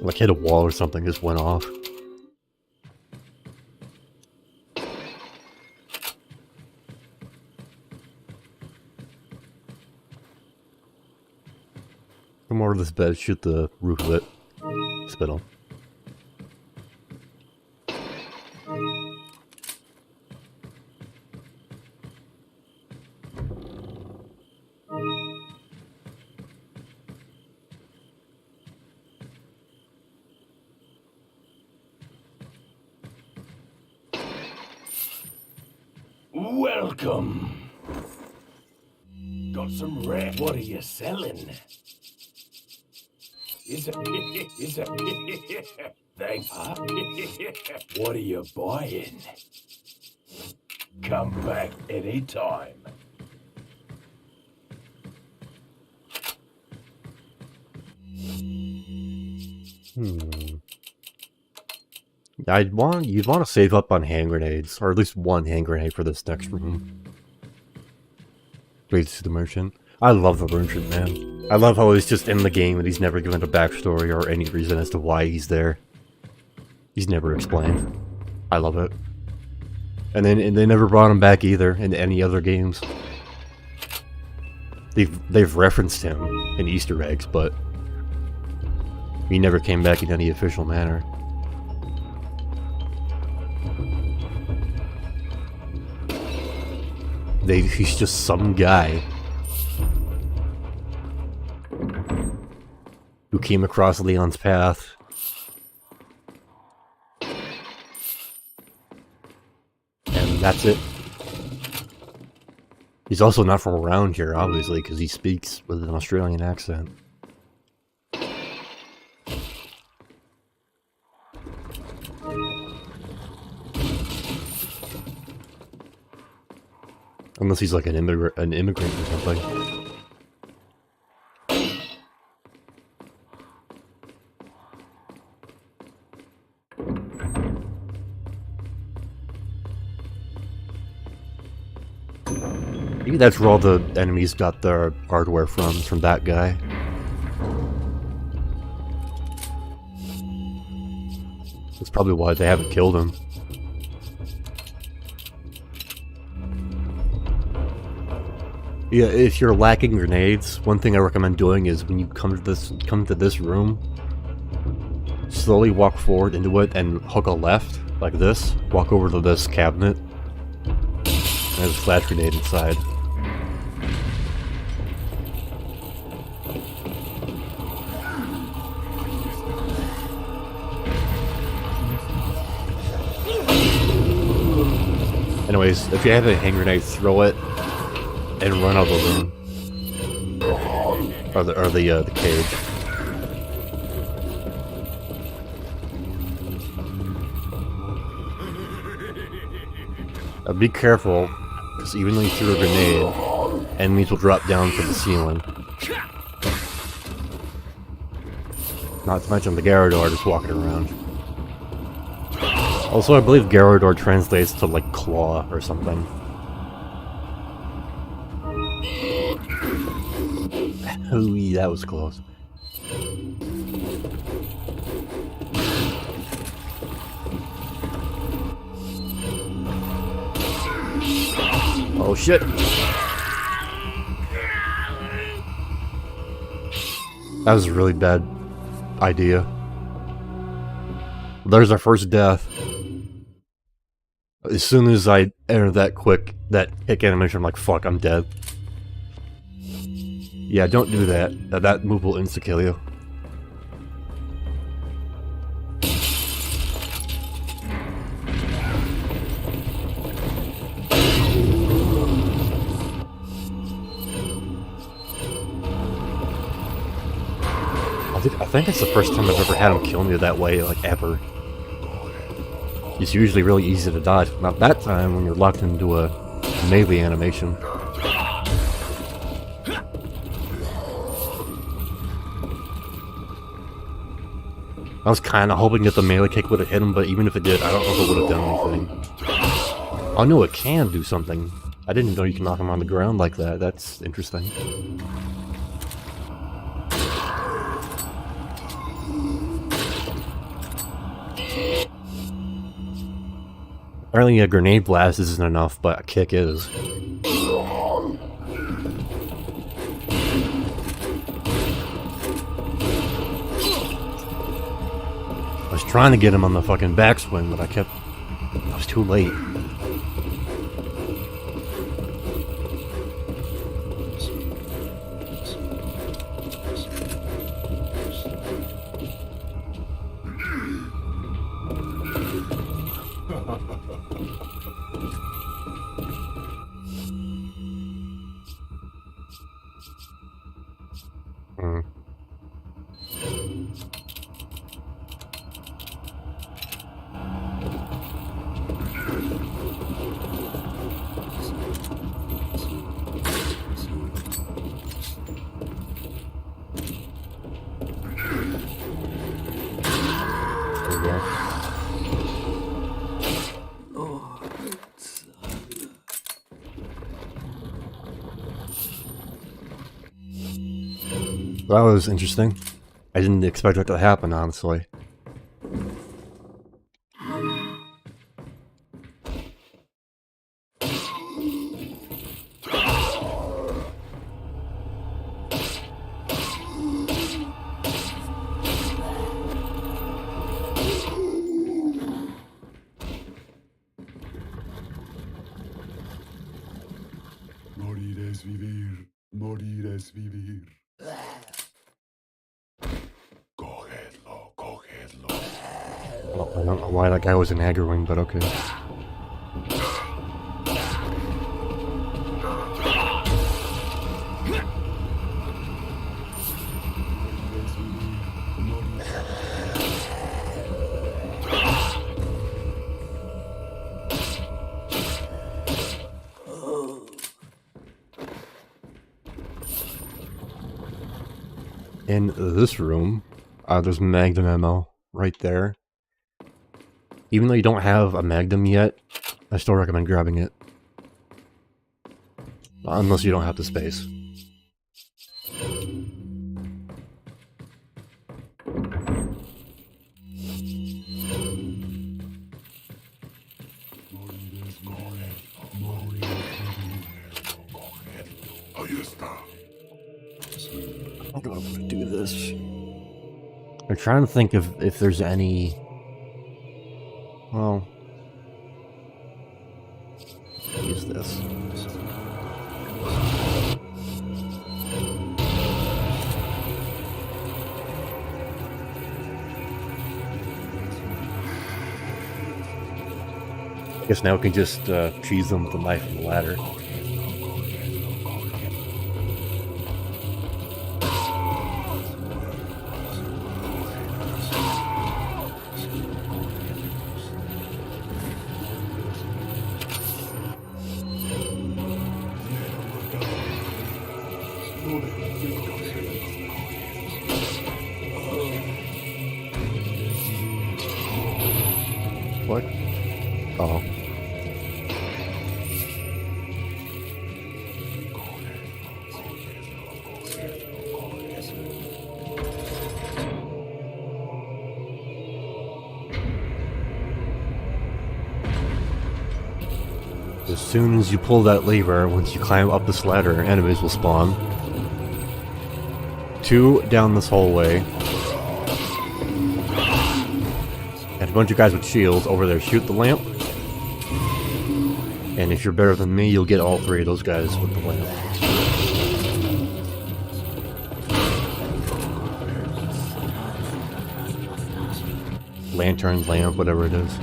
Like hit a wall or something, just went off. Come over to this bed, shoot the roof of it. Spittle. Welcome. Got some rare. What are you selling? Is it? Thanks. Huh? What are you buying? Come back anytime. You'd want to save up on hand grenades, or at least one hand grenade for this next room. Leads to the merchant. I love the merchant, man. I love how he's just in the game and he's never given a backstory or any reason as to why he's there. He's never explained. I love it. And they never brought him back either in any other games. They've referenced him in Easter eggs, but he never came back in any official manner. He's just some guy who came across Leon's path. And that's it. He's also not from around here, obviously, because he speaks with an Australian accent. Unless he's like an immigrant or something. Maybe that's where all the enemies got their hardware from that guy. That's probably why they haven't killed him. Yeah, if you're lacking grenades, one thing I recommend doing is when you come to this room, slowly walk forward into it and hook a left, like this. Walk over to this cabinet. And there's a flash grenade inside. Anyways, if you have a hand grenade, throw it and run out of the room. Or the cage. Be careful, because even though you threw a grenade, enemies will drop down from the ceiling. Not to mention the Garrador just walking around. Also, I believe Garrador translates to, like, claw or something. Ooh, that was close. Oh shit! That was a really bad idea. There's our first death. As soon as I enter that kick animation, I'm like, fuck, I'm dead. Yeah, don't do that. That move will insta-kill you. think it's the first time I've ever had him kill me that way, like, ever. It's usually really easy to dodge. Not that time when you're locked into a melee animation. I was kind of hoping that the melee kick would have hit him, but even if it did, I don't know if it would have done anything. I know it can do something. I didn't know you can knock him on the ground like that. That's interesting. Apparently a grenade blast isn't enough, but a kick is. I was trying to get him on the fucking backswing, but I was too late. That was interesting. I didn't expect that to happen, honestly. Morir es vivir, morir es vivir. Cogedlo, cogedlo. Well, I don't know why that guy was an aggroing, but okay. In this room, there's Magnum ammo right there. Even though you don't have a Magnum yet, I still recommend grabbing it. Unless you don't have the space. I'm gonna do this. I'm trying to think if there's any... Well... Use this. I guess now we can just cheese them with the knife and the ladder. What? Oh. As soon as you pull that lever, once you climb up this ladder, enemies will spawn. 2 down this hallway. And a bunch of guys with shields over there shoot the lamp. And if you're better than me, you'll get all 3 of those guys with the lamp. Lantern, lamp, whatever it is.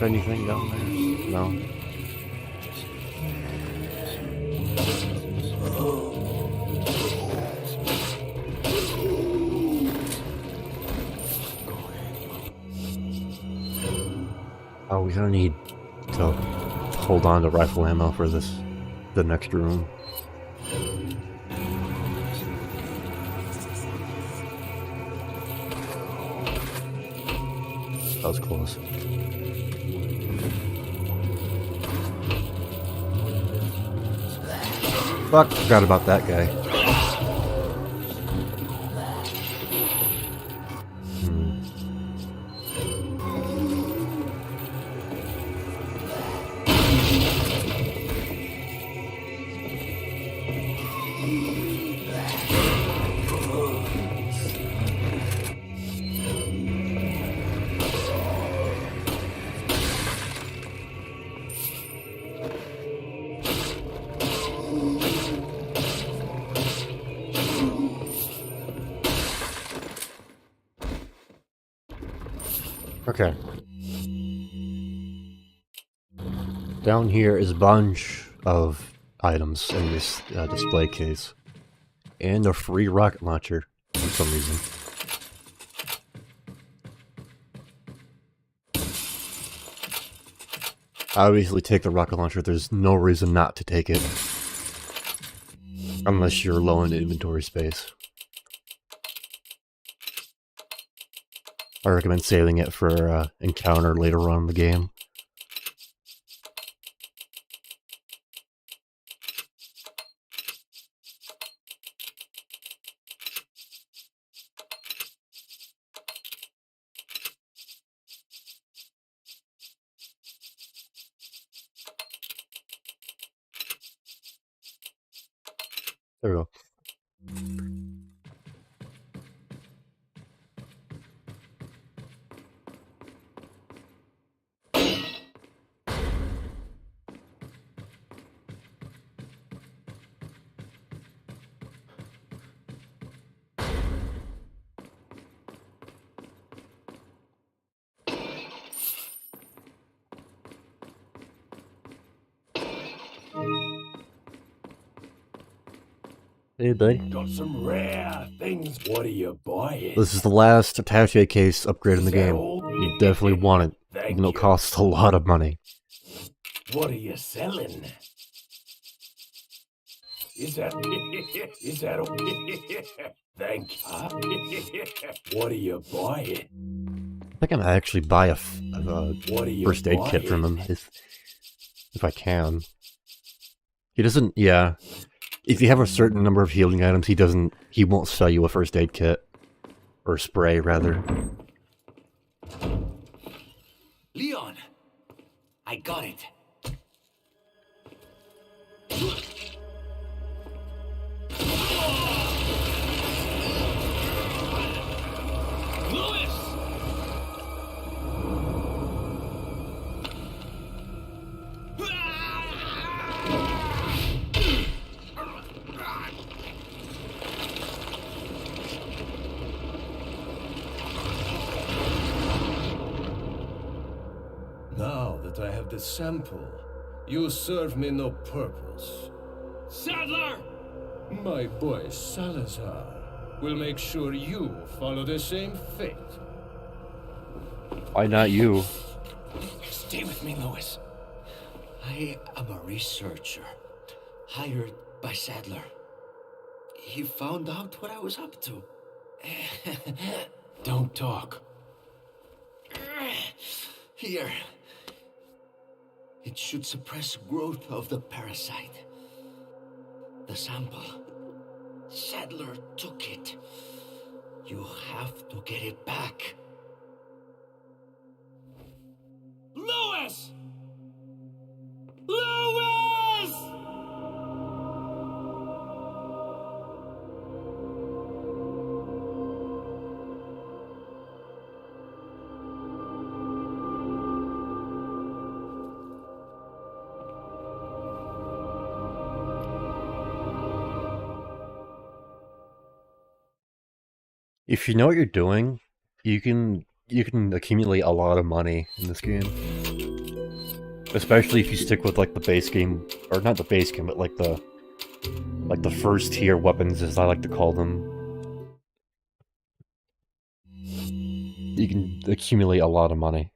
anything down there? No. Oh, we're gonna need to hold on to rifle ammo for the next room. That was close. Fuck, forgot about that guy. Okay. Down here is a bunch of items in this display case. And a free rocket launcher, for some reason. I obviously take the rocket launcher, there's no reason not to take it. Unless you're low in inventory space. I recommend saving it for encounter later on in the game. There we go. Hey, bud. Got some rare things. What are you buying? This is the last attaché case upgrade in the game. You definitely want it, Thank even though it you. costs a lot of money. What are you selling? Is that thank you. What are you buying? I think I might actually buy a What are you first aid kit from buying? him if I can. He doesn't. Yeah, if you have a certain number of healing items, he won't sell you a first aid kit or spray rather. Leon! I got it. Now that I have the sample, you serve me no purpose. Sadler! My boy Salazar will make sure you follow the same fate. Why not you? Stay with me, Louis. I am a researcher, hired by Sadler. He found out what I was up to. Don't talk. Here. It should suppress growth of the parasite. The sample. Sadler took it. You have to get it back. Louis! Louis! If you know what you're doing, you can accumulate a lot of money in this game. Especially if you stick with like the base game, or not the base game, but like the first tier weapons, as I like to call them. You can accumulate a lot of money,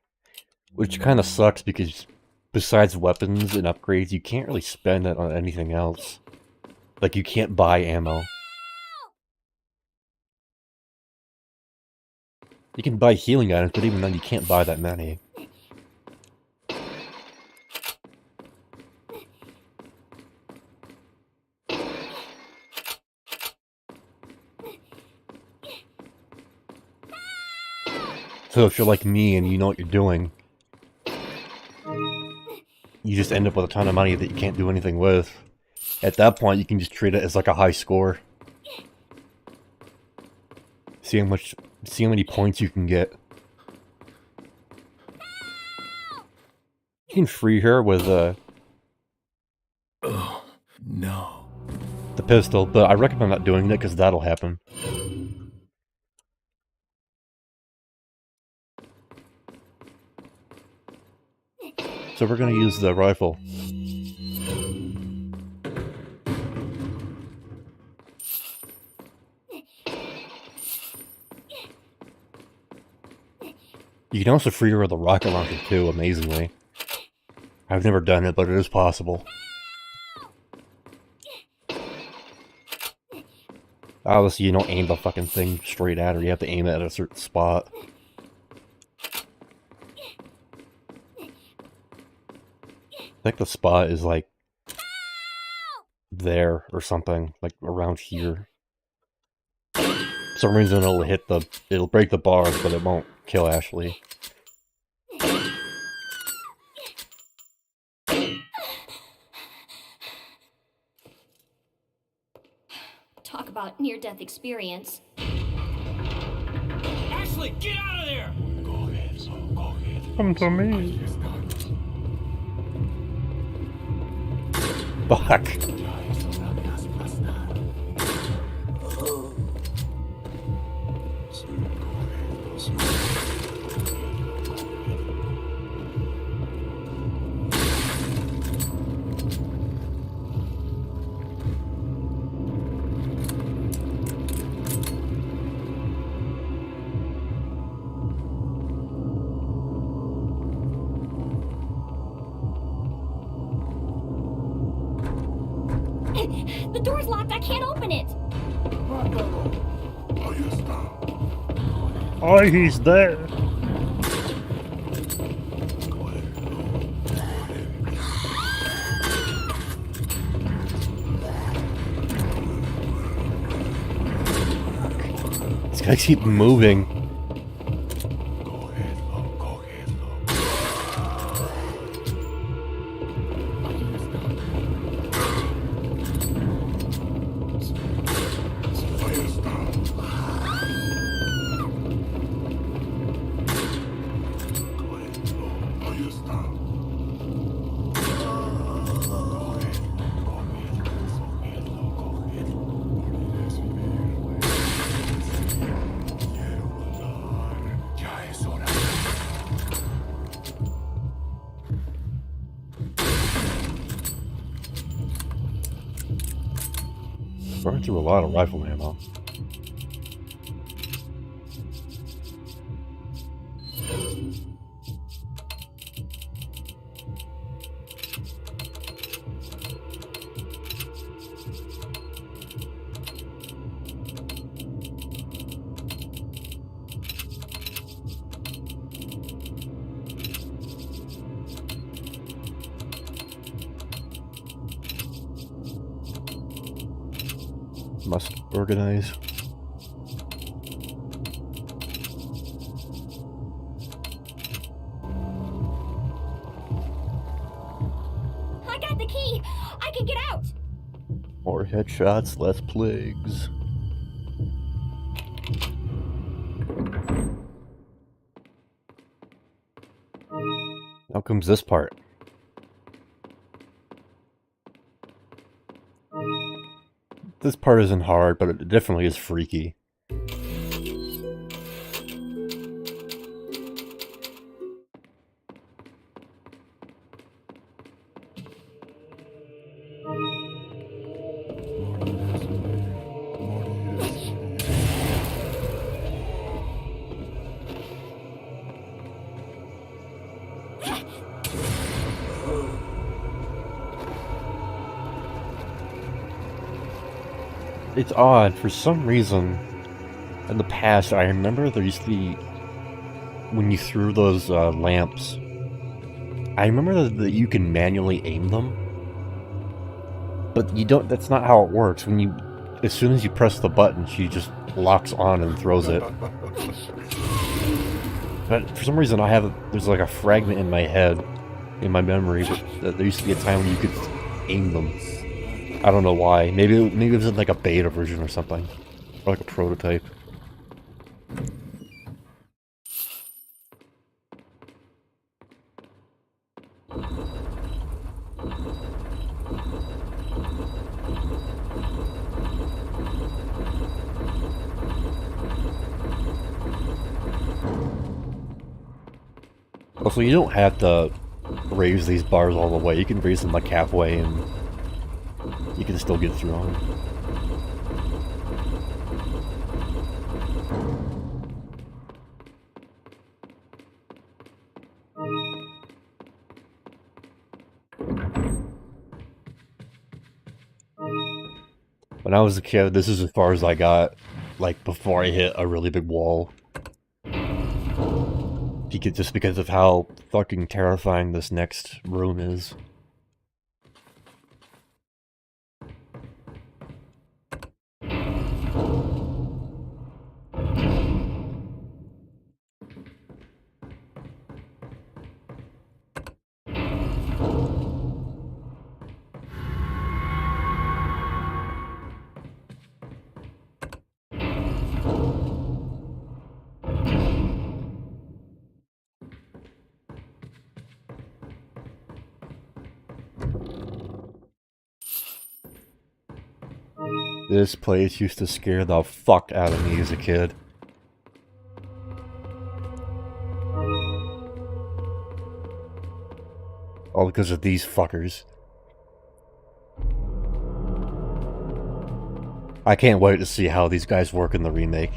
which kind of sucks because besides weapons and upgrades, you can't really spend it on anything else. Like you can't buy ammo. You can buy healing items, but even then you can't buy that many. So if you're like me and you know what you're doing, you just end up with a ton of money that you can't do anything with. At that point, you can just treat it as like a high score. See how many points you can get. You can free her with Oh, no. the pistol, but I recommend not doing that because that'll happen. So we're gonna use the rifle. You can also free her with a rocket launcher too, amazingly. I've never done it, but it is possible. Obviously, you don't aim the fucking thing straight at her, you have to aim it at a certain spot. I think the spot is like there or something, like around here. For some reason it'll break the bars, but it won't kill Ashley. Talk about near-death experience. Ashley, get out of there! Come to me. Fuck. The door's locked. I can't open it. Oh, he's there. These guys keep moving. Burn through a lot of rifle ammo. Must organize. I got the key. I can get out. More headshots, less plagues. Now comes this part. This part isn't hard, but it definitely is freaky. It's odd, for some reason, in the past, I remember there used to be, when you threw those lamps, I remember that you can manually aim them, but you don't, that's not how it works. When you, as soon as you press the button, she just locks on and throws it. But for some reason I have, there's like a fragment in my head, in my memory, that there used to be a time when you could aim them. I don't know why. Maybe it was in like a beta version or something. Or like a prototype. Also, you don't have to raise these bars all the way. You can raise them like halfway and you can still get through them. When I was a kid, this is as far as I got, like, before I hit a really big wall. Just because of how fucking terrifying this next room is. This place used to scare the fuck out of me as a kid. All because of these fuckers. I can't wait to see how these guys work in the remake.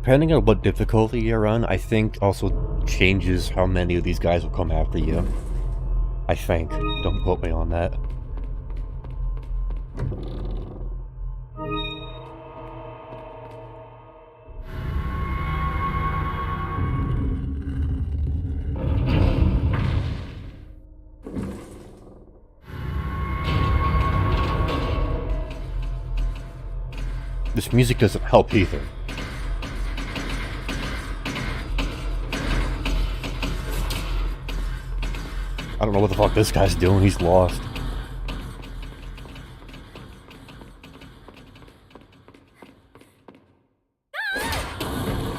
Depending on what difficulty you're on, I think also changes how many of these guys will come after you. I think. Don't quote me on that. This music doesn't help either. I don't know what the fuck this guy's doing, he's lost.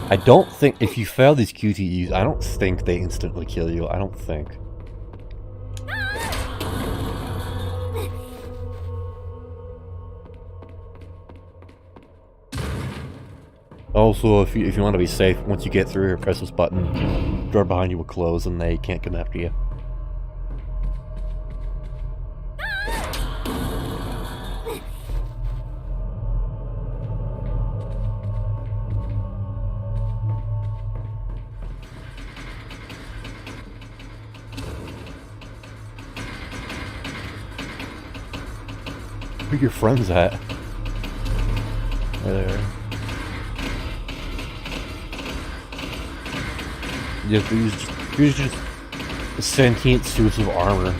I don't think, if you fail these QTEs, I don't think they instantly kill you, I don't think. Also, if you want to be safe, once you get through here, press this button, door behind you will close and they can't come after you. Where are your friends at? There. Yeah, these just sentient suits of armor.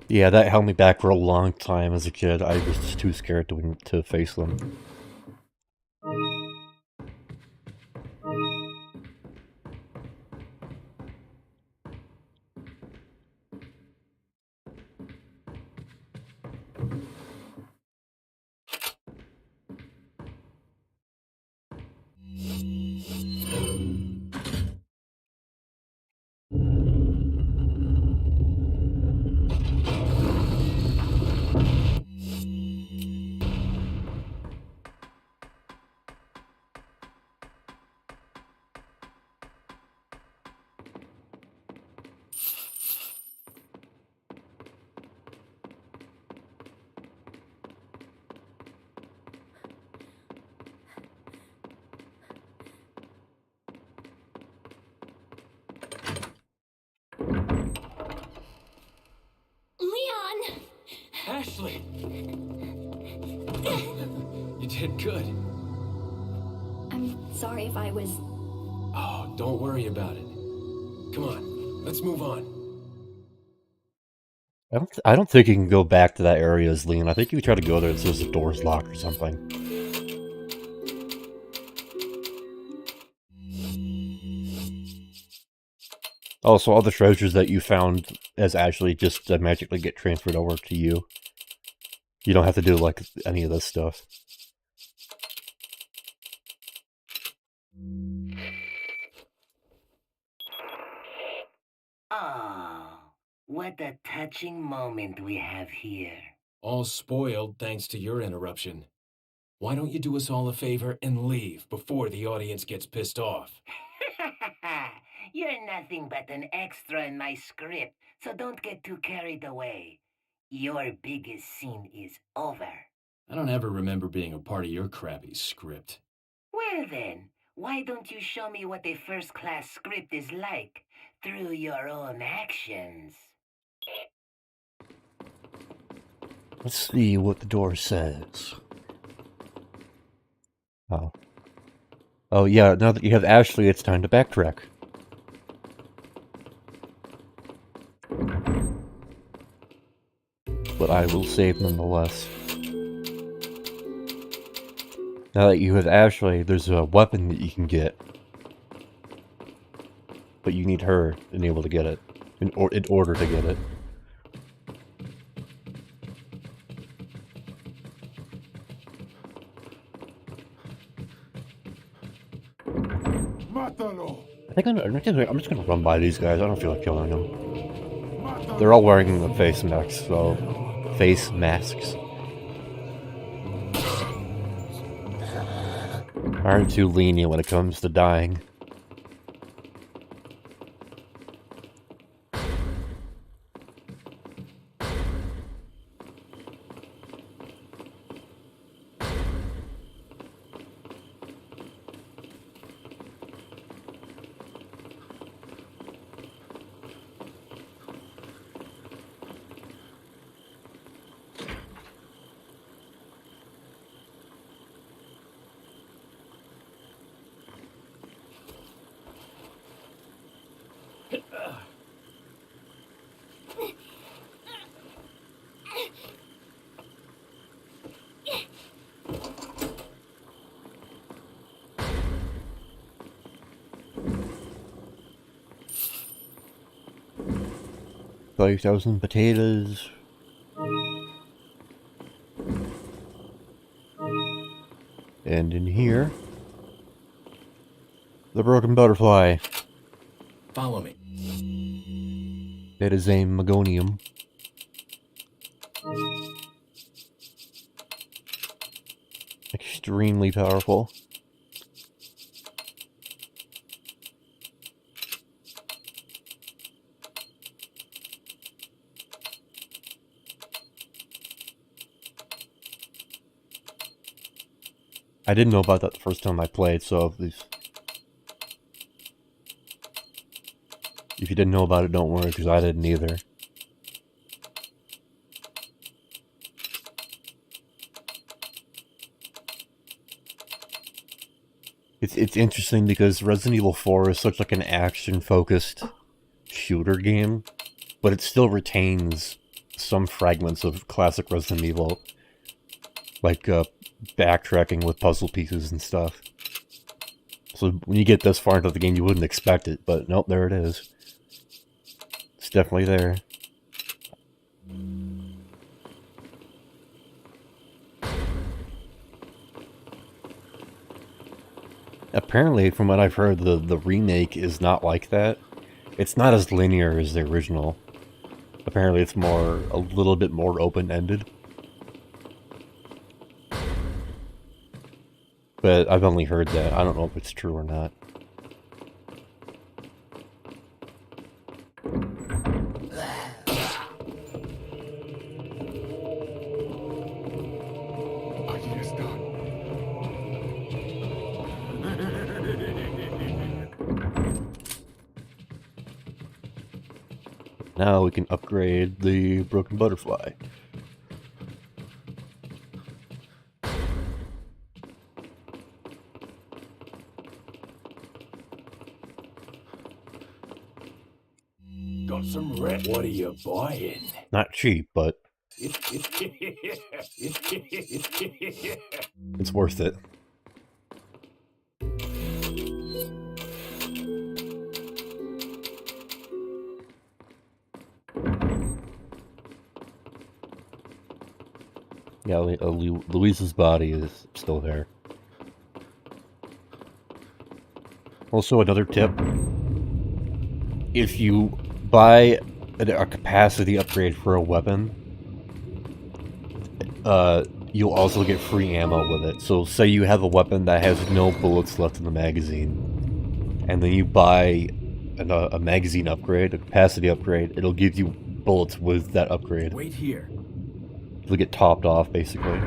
Yeah, that held me back for a long time as a kid. I was just too scared to face them. Ashley! You did good. I'm sorry if I was... Oh, don't worry about it. Come on, let's move on. I don't think you can go back to that area as Leon. I think you try to go there, it says the door's locked or something. Oh, so all the treasures that you found as Ashley just magically get transferred over to you. You don't have to do, like, any of this stuff. Oh, what a touching moment we have here. All spoiled thanks to your interruption. Why don't you do us all a favor and leave before the audience gets pissed off? You're nothing but an extra in my script, so don't get too carried away. Your biggest scene is over. I don't ever remember being a part of your crappy script. Well then, why don't you show me what a first-class script is like through your own actions? Let's see what the door says. Oh. Oh yeah, now that you have Ashley, it's time to backtrack. But I will save nonetheless. Now that you have Ashley, there's a weapon that you can get. But you need her to be able to get it. In order to get it. Mátalo! I think I'm just gonna run by these guys. I don't feel like killing them. They're all wearing the face masks, so... Face masks. Aren't too lenient when it comes to dying. $5,000 potatoes. And in here, the broken butterfly. Follow me. It is a Megonium. Extremely powerful. I didn't know about that the first time I played, so if you didn't know about it, don't worry, because I didn't either. It's interesting because Resident Evil 4 is such like an action-focused shooter game, but it still retains some fragments of classic Resident Evil, like backtracking with puzzle pieces and stuff. So when you get this far into the game, you wouldn't expect it, but nope, there it is. It's definitely there. Apparently, from what I've heard, the remake is not like that. It's not as linear as the original. Apparently it's a little bit more open-ended. But I've only heard that. I don't know if it's true or not. Aquí está. Now we can upgrade the broken butterfly. What are you buying? Not cheap, but it's worth it. Yeah, Louise's body is still there. Also, another tip. If you buy a capacity upgrade for a weapon, you'll also get free ammo with it. So say you have a weapon that has no bullets left in the magazine, and then you buy a magazine upgrade, a capacity upgrade, it'll give you bullets with that upgrade. Wait here. It'll get topped off, basically.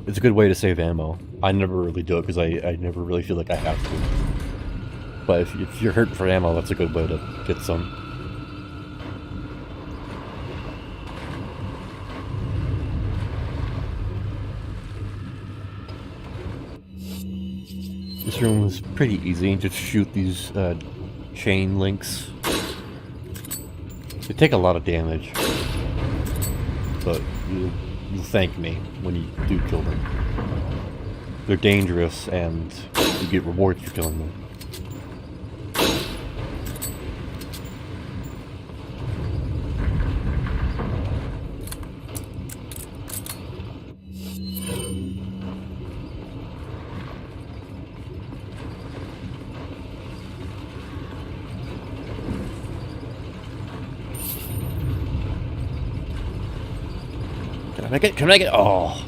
It's a good way to save ammo. I never really do it because I never really feel like I have to. But if you're hurting for ammo, that's a good way to get some. This room is pretty easy. Just shoot these chain links. They take a lot of damage, but you'll thank me when you do kill them. They're dangerous, and you get rewards for killing them. Can I make it? Can I make it? Oh.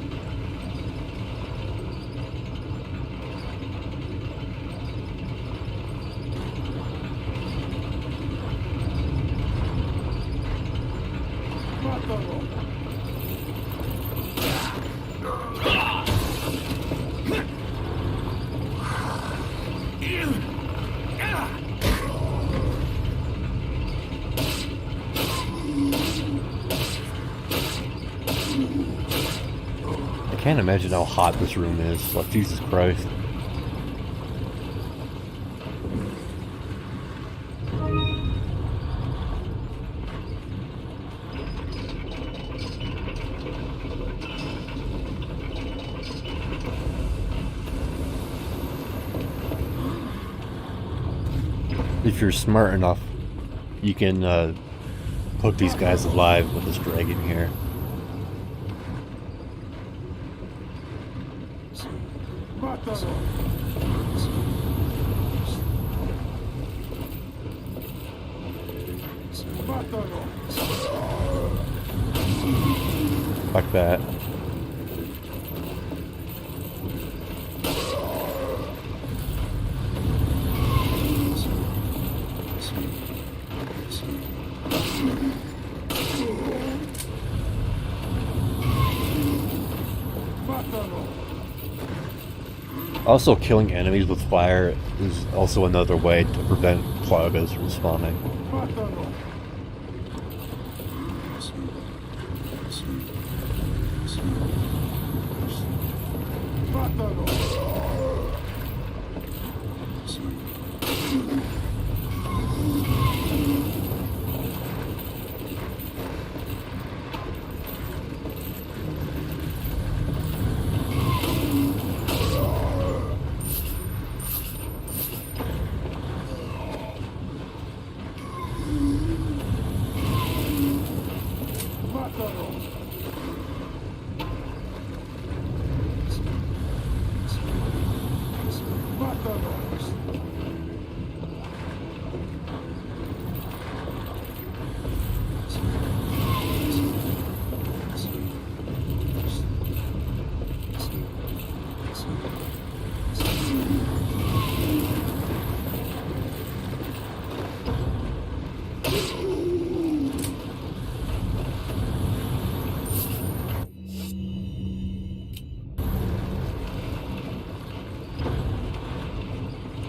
I can't imagine how hot this room is. Like, Jesus Christ. If you're smart enough, you can hook these guys alive with this dragon here. Like that. Also, killing enemies with fire is also another way to prevent plagas from spawning.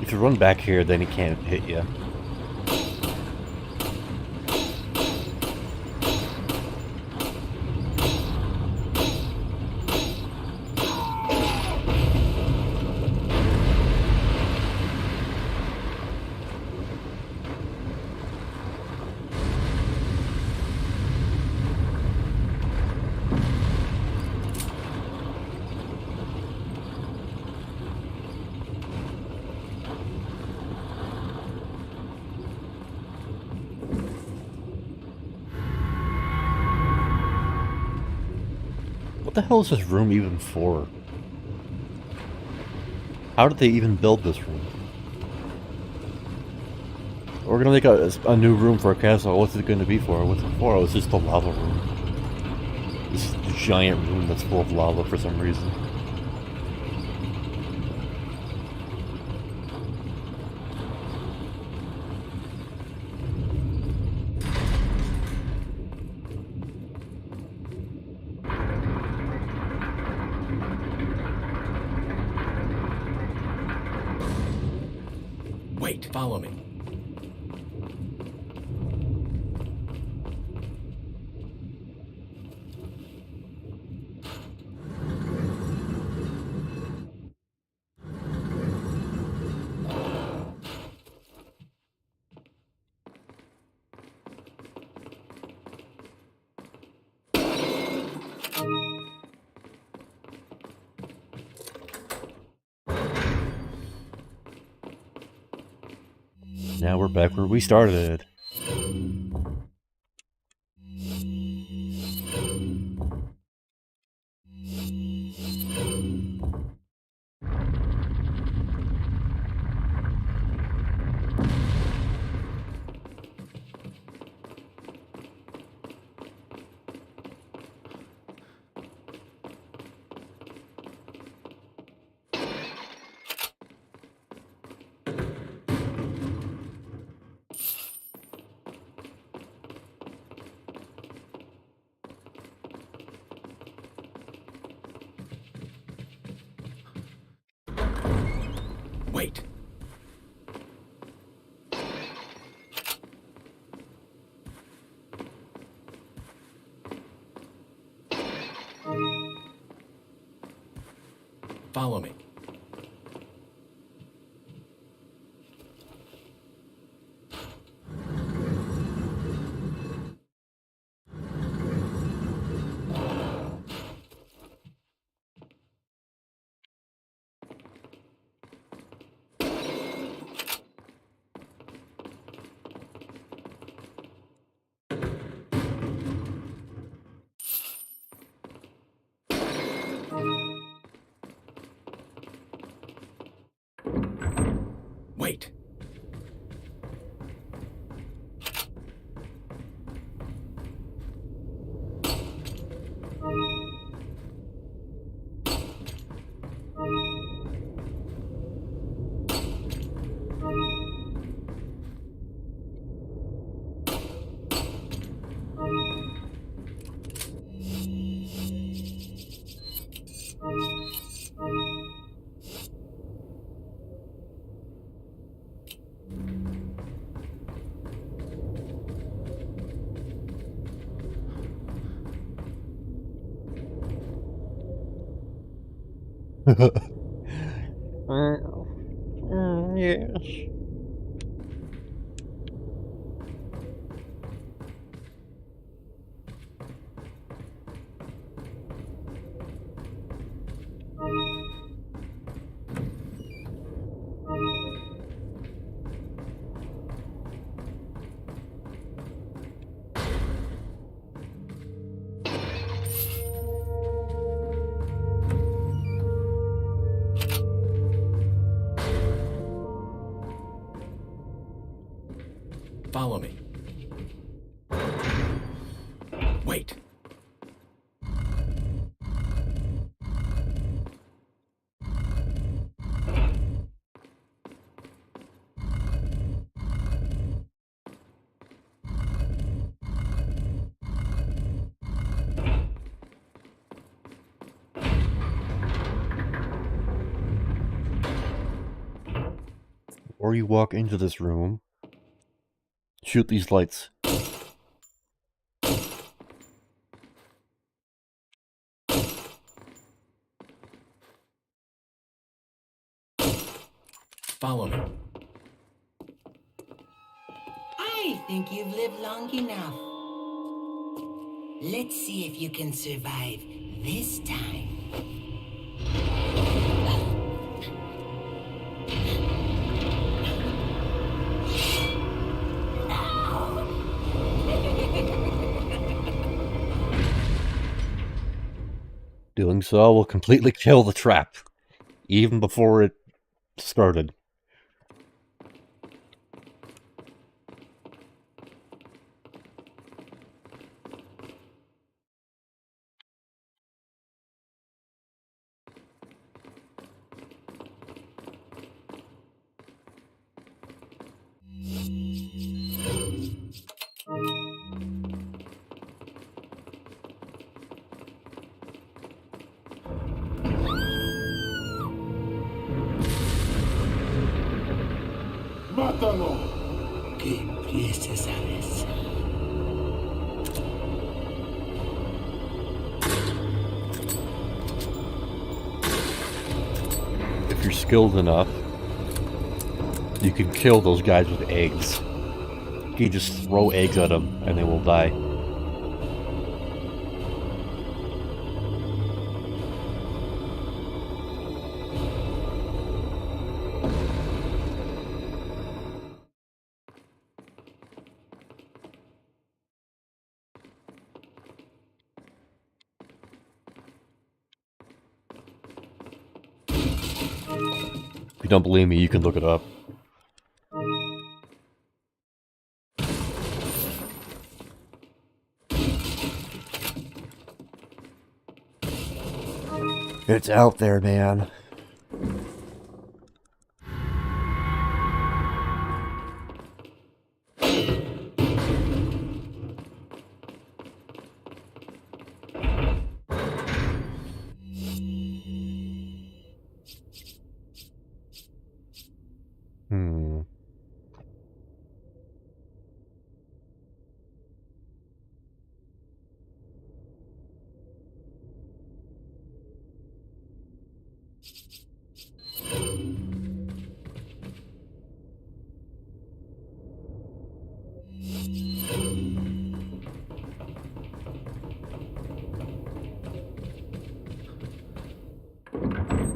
If you run back here, then he can't hit you. the hell is this room even for? How did they even build this room? We're gonna make a new room for a castle. What's it gonna be for? What's it for? Oh, it's just the lava room. This giant room that's full of lava for some reason. Wait, follow me. Now we're back where we started. Wait. Follow me. Wait. Yes. Follow me. Wait. Or you walk into this room, shoot these lights. Follow me. I think you've lived long enough. Let's see if you can survive this time. Doing so will completely kill the trap, even before it started. ¡Mátalo! ¿Qué piensas, sabes? If you're skilled enough, you can kill those guys with eggs. You just throw eggs at them and they will die. If you don't believe me, you can look it up. It's out there, man.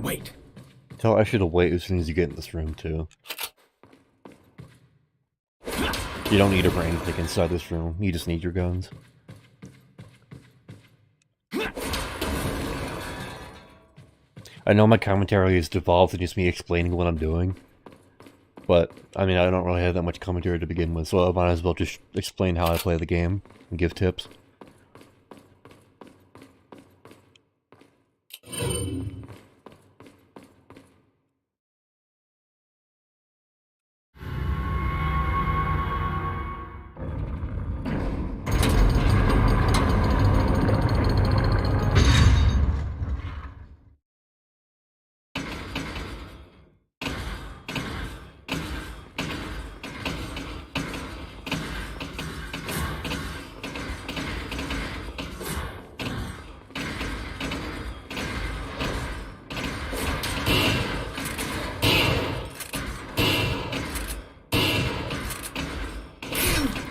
Wait. Tell Ashley to wait as soon as you get in this room, too. You don't need a brain pick inside this room. You just need your guns. I know my commentary is devolved to just me explaining what I'm doing. But, I mean, I don't really have that much commentary to begin with, so I might as well just explain how I play the game and give tips.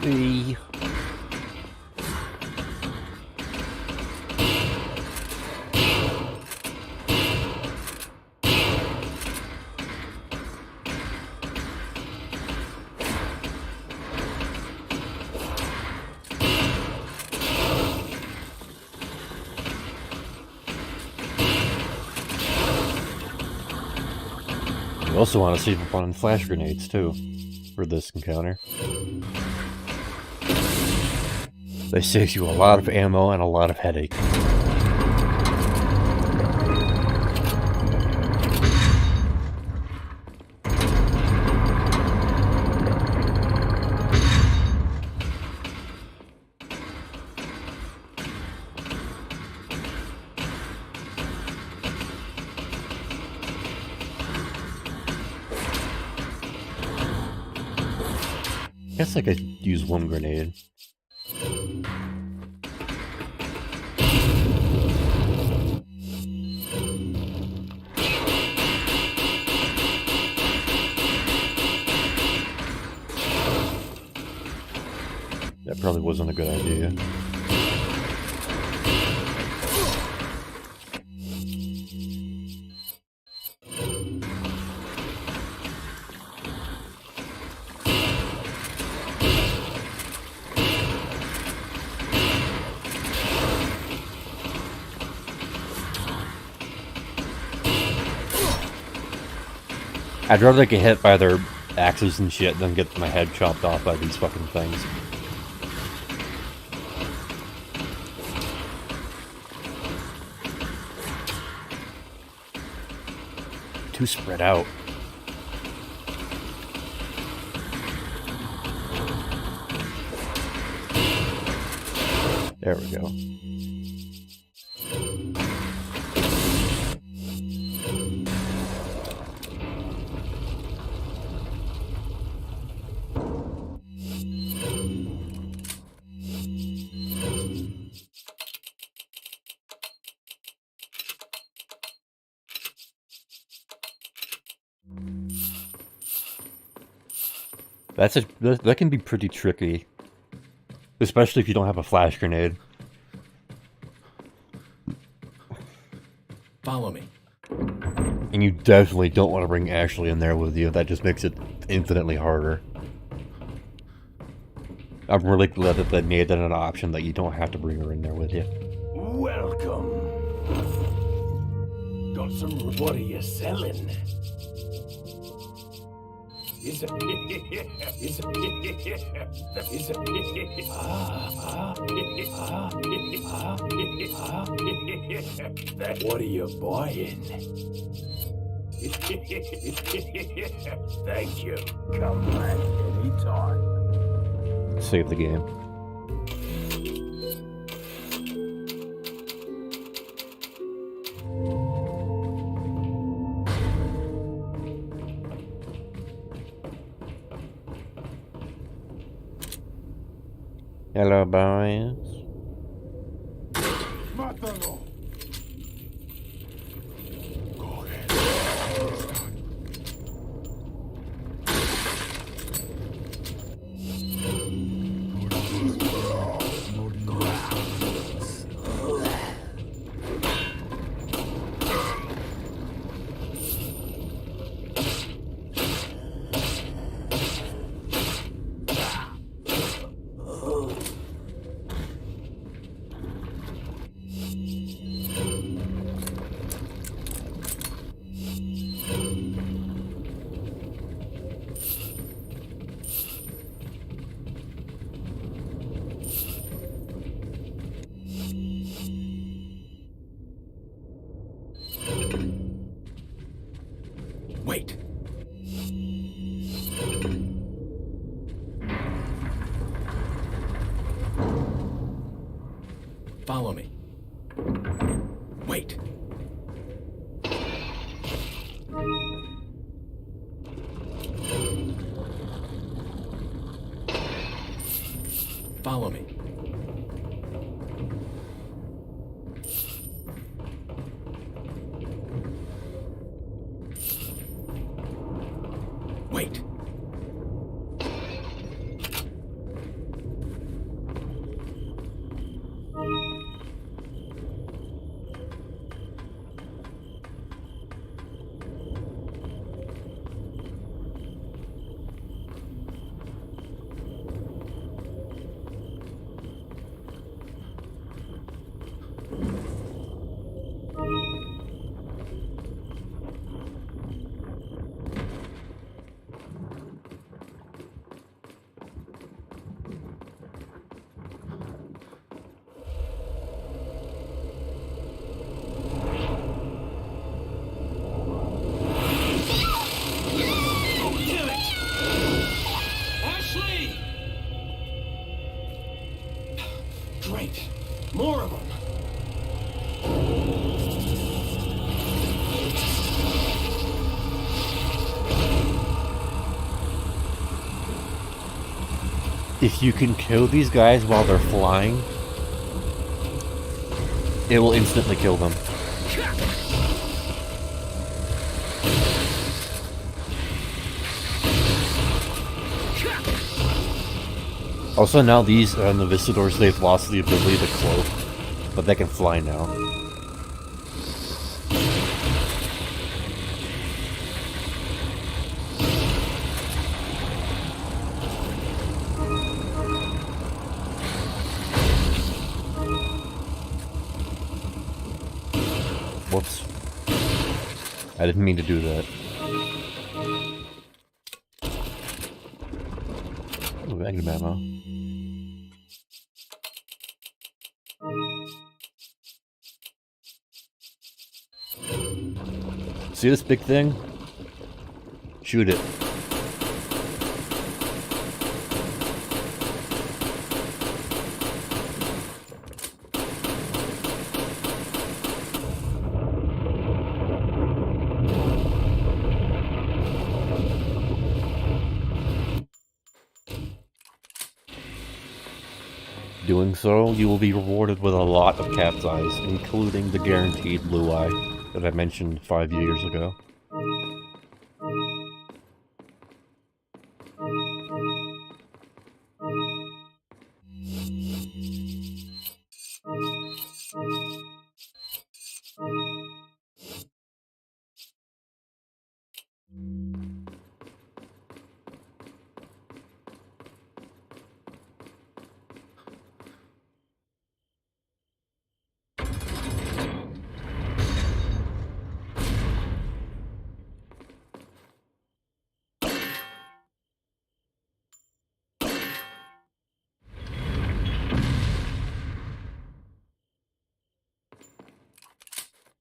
Hey. You also want to save up on flash grenades, too, for this encounter. They save you a lot of ammo and a lot of headache. Guess I could use one grenade. That probably wasn't a good idea. I'd rather get hit by their axes and shit than get my head chopped off by these fucking things. Too spread out. There we go. That can be pretty tricky. Especially if you don't have a flash grenade. Follow me. And you definitely don't want to bring Ashley in there with you. That just makes it infinitely harder. I'm really glad that they made that an option that you don't have to bring her in there with you. Welcome. Got some. What are you selling? Is it? What are you buying? Thank you. Come back anytime. Save the game. Hello, boys. Mátalo. Wait. Follow me. Wait. Follow me. Wait. Great. More of them. If you can kill these guys while they're flying, it will instantly kill them. Also, now these the Visitors, they've lost the ability to cloak, but they can fly now. Whoops. I didn't mean to do that. magnum ammo. See this big thing? Shoot it. Doing so, you will be rewarded with a lot of cat's eyes, including the guaranteed blue eye that I mentioned 5 years ago.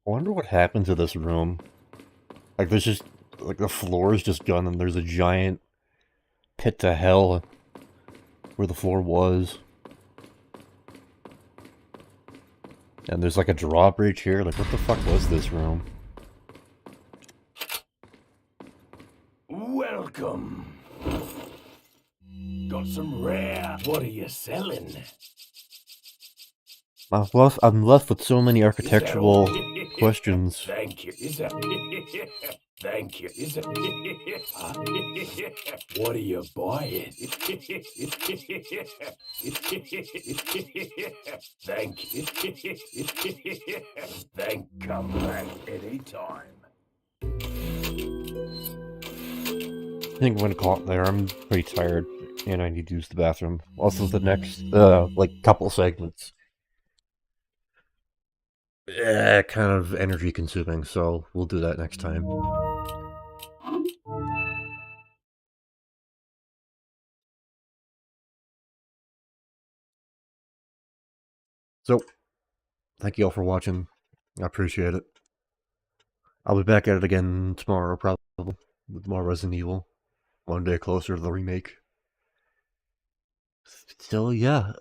I wonder what happened to this room. Like, there's just, like, the floor is just gone and there's a giant pit to hell where the floor was. And there's, like, a drawbridge here. Like, what the fuck was this room? Welcome. Got some rare. What are you selling? I'm left with so many architectural questions. Thank you. Thank you. What are you buying? Thank you. Come back anytime. I think I'm gonna call it there. I'm pretty tired and I need to use the bathroom. Also, the next, like, couple segments. Yeah, kind of energy consuming, so we'll do that next time. So, thank you all for watching. I appreciate it. I'll be back at it again tomorrow, probably, with more Resident Evil. One day closer to the remake. So, yeah,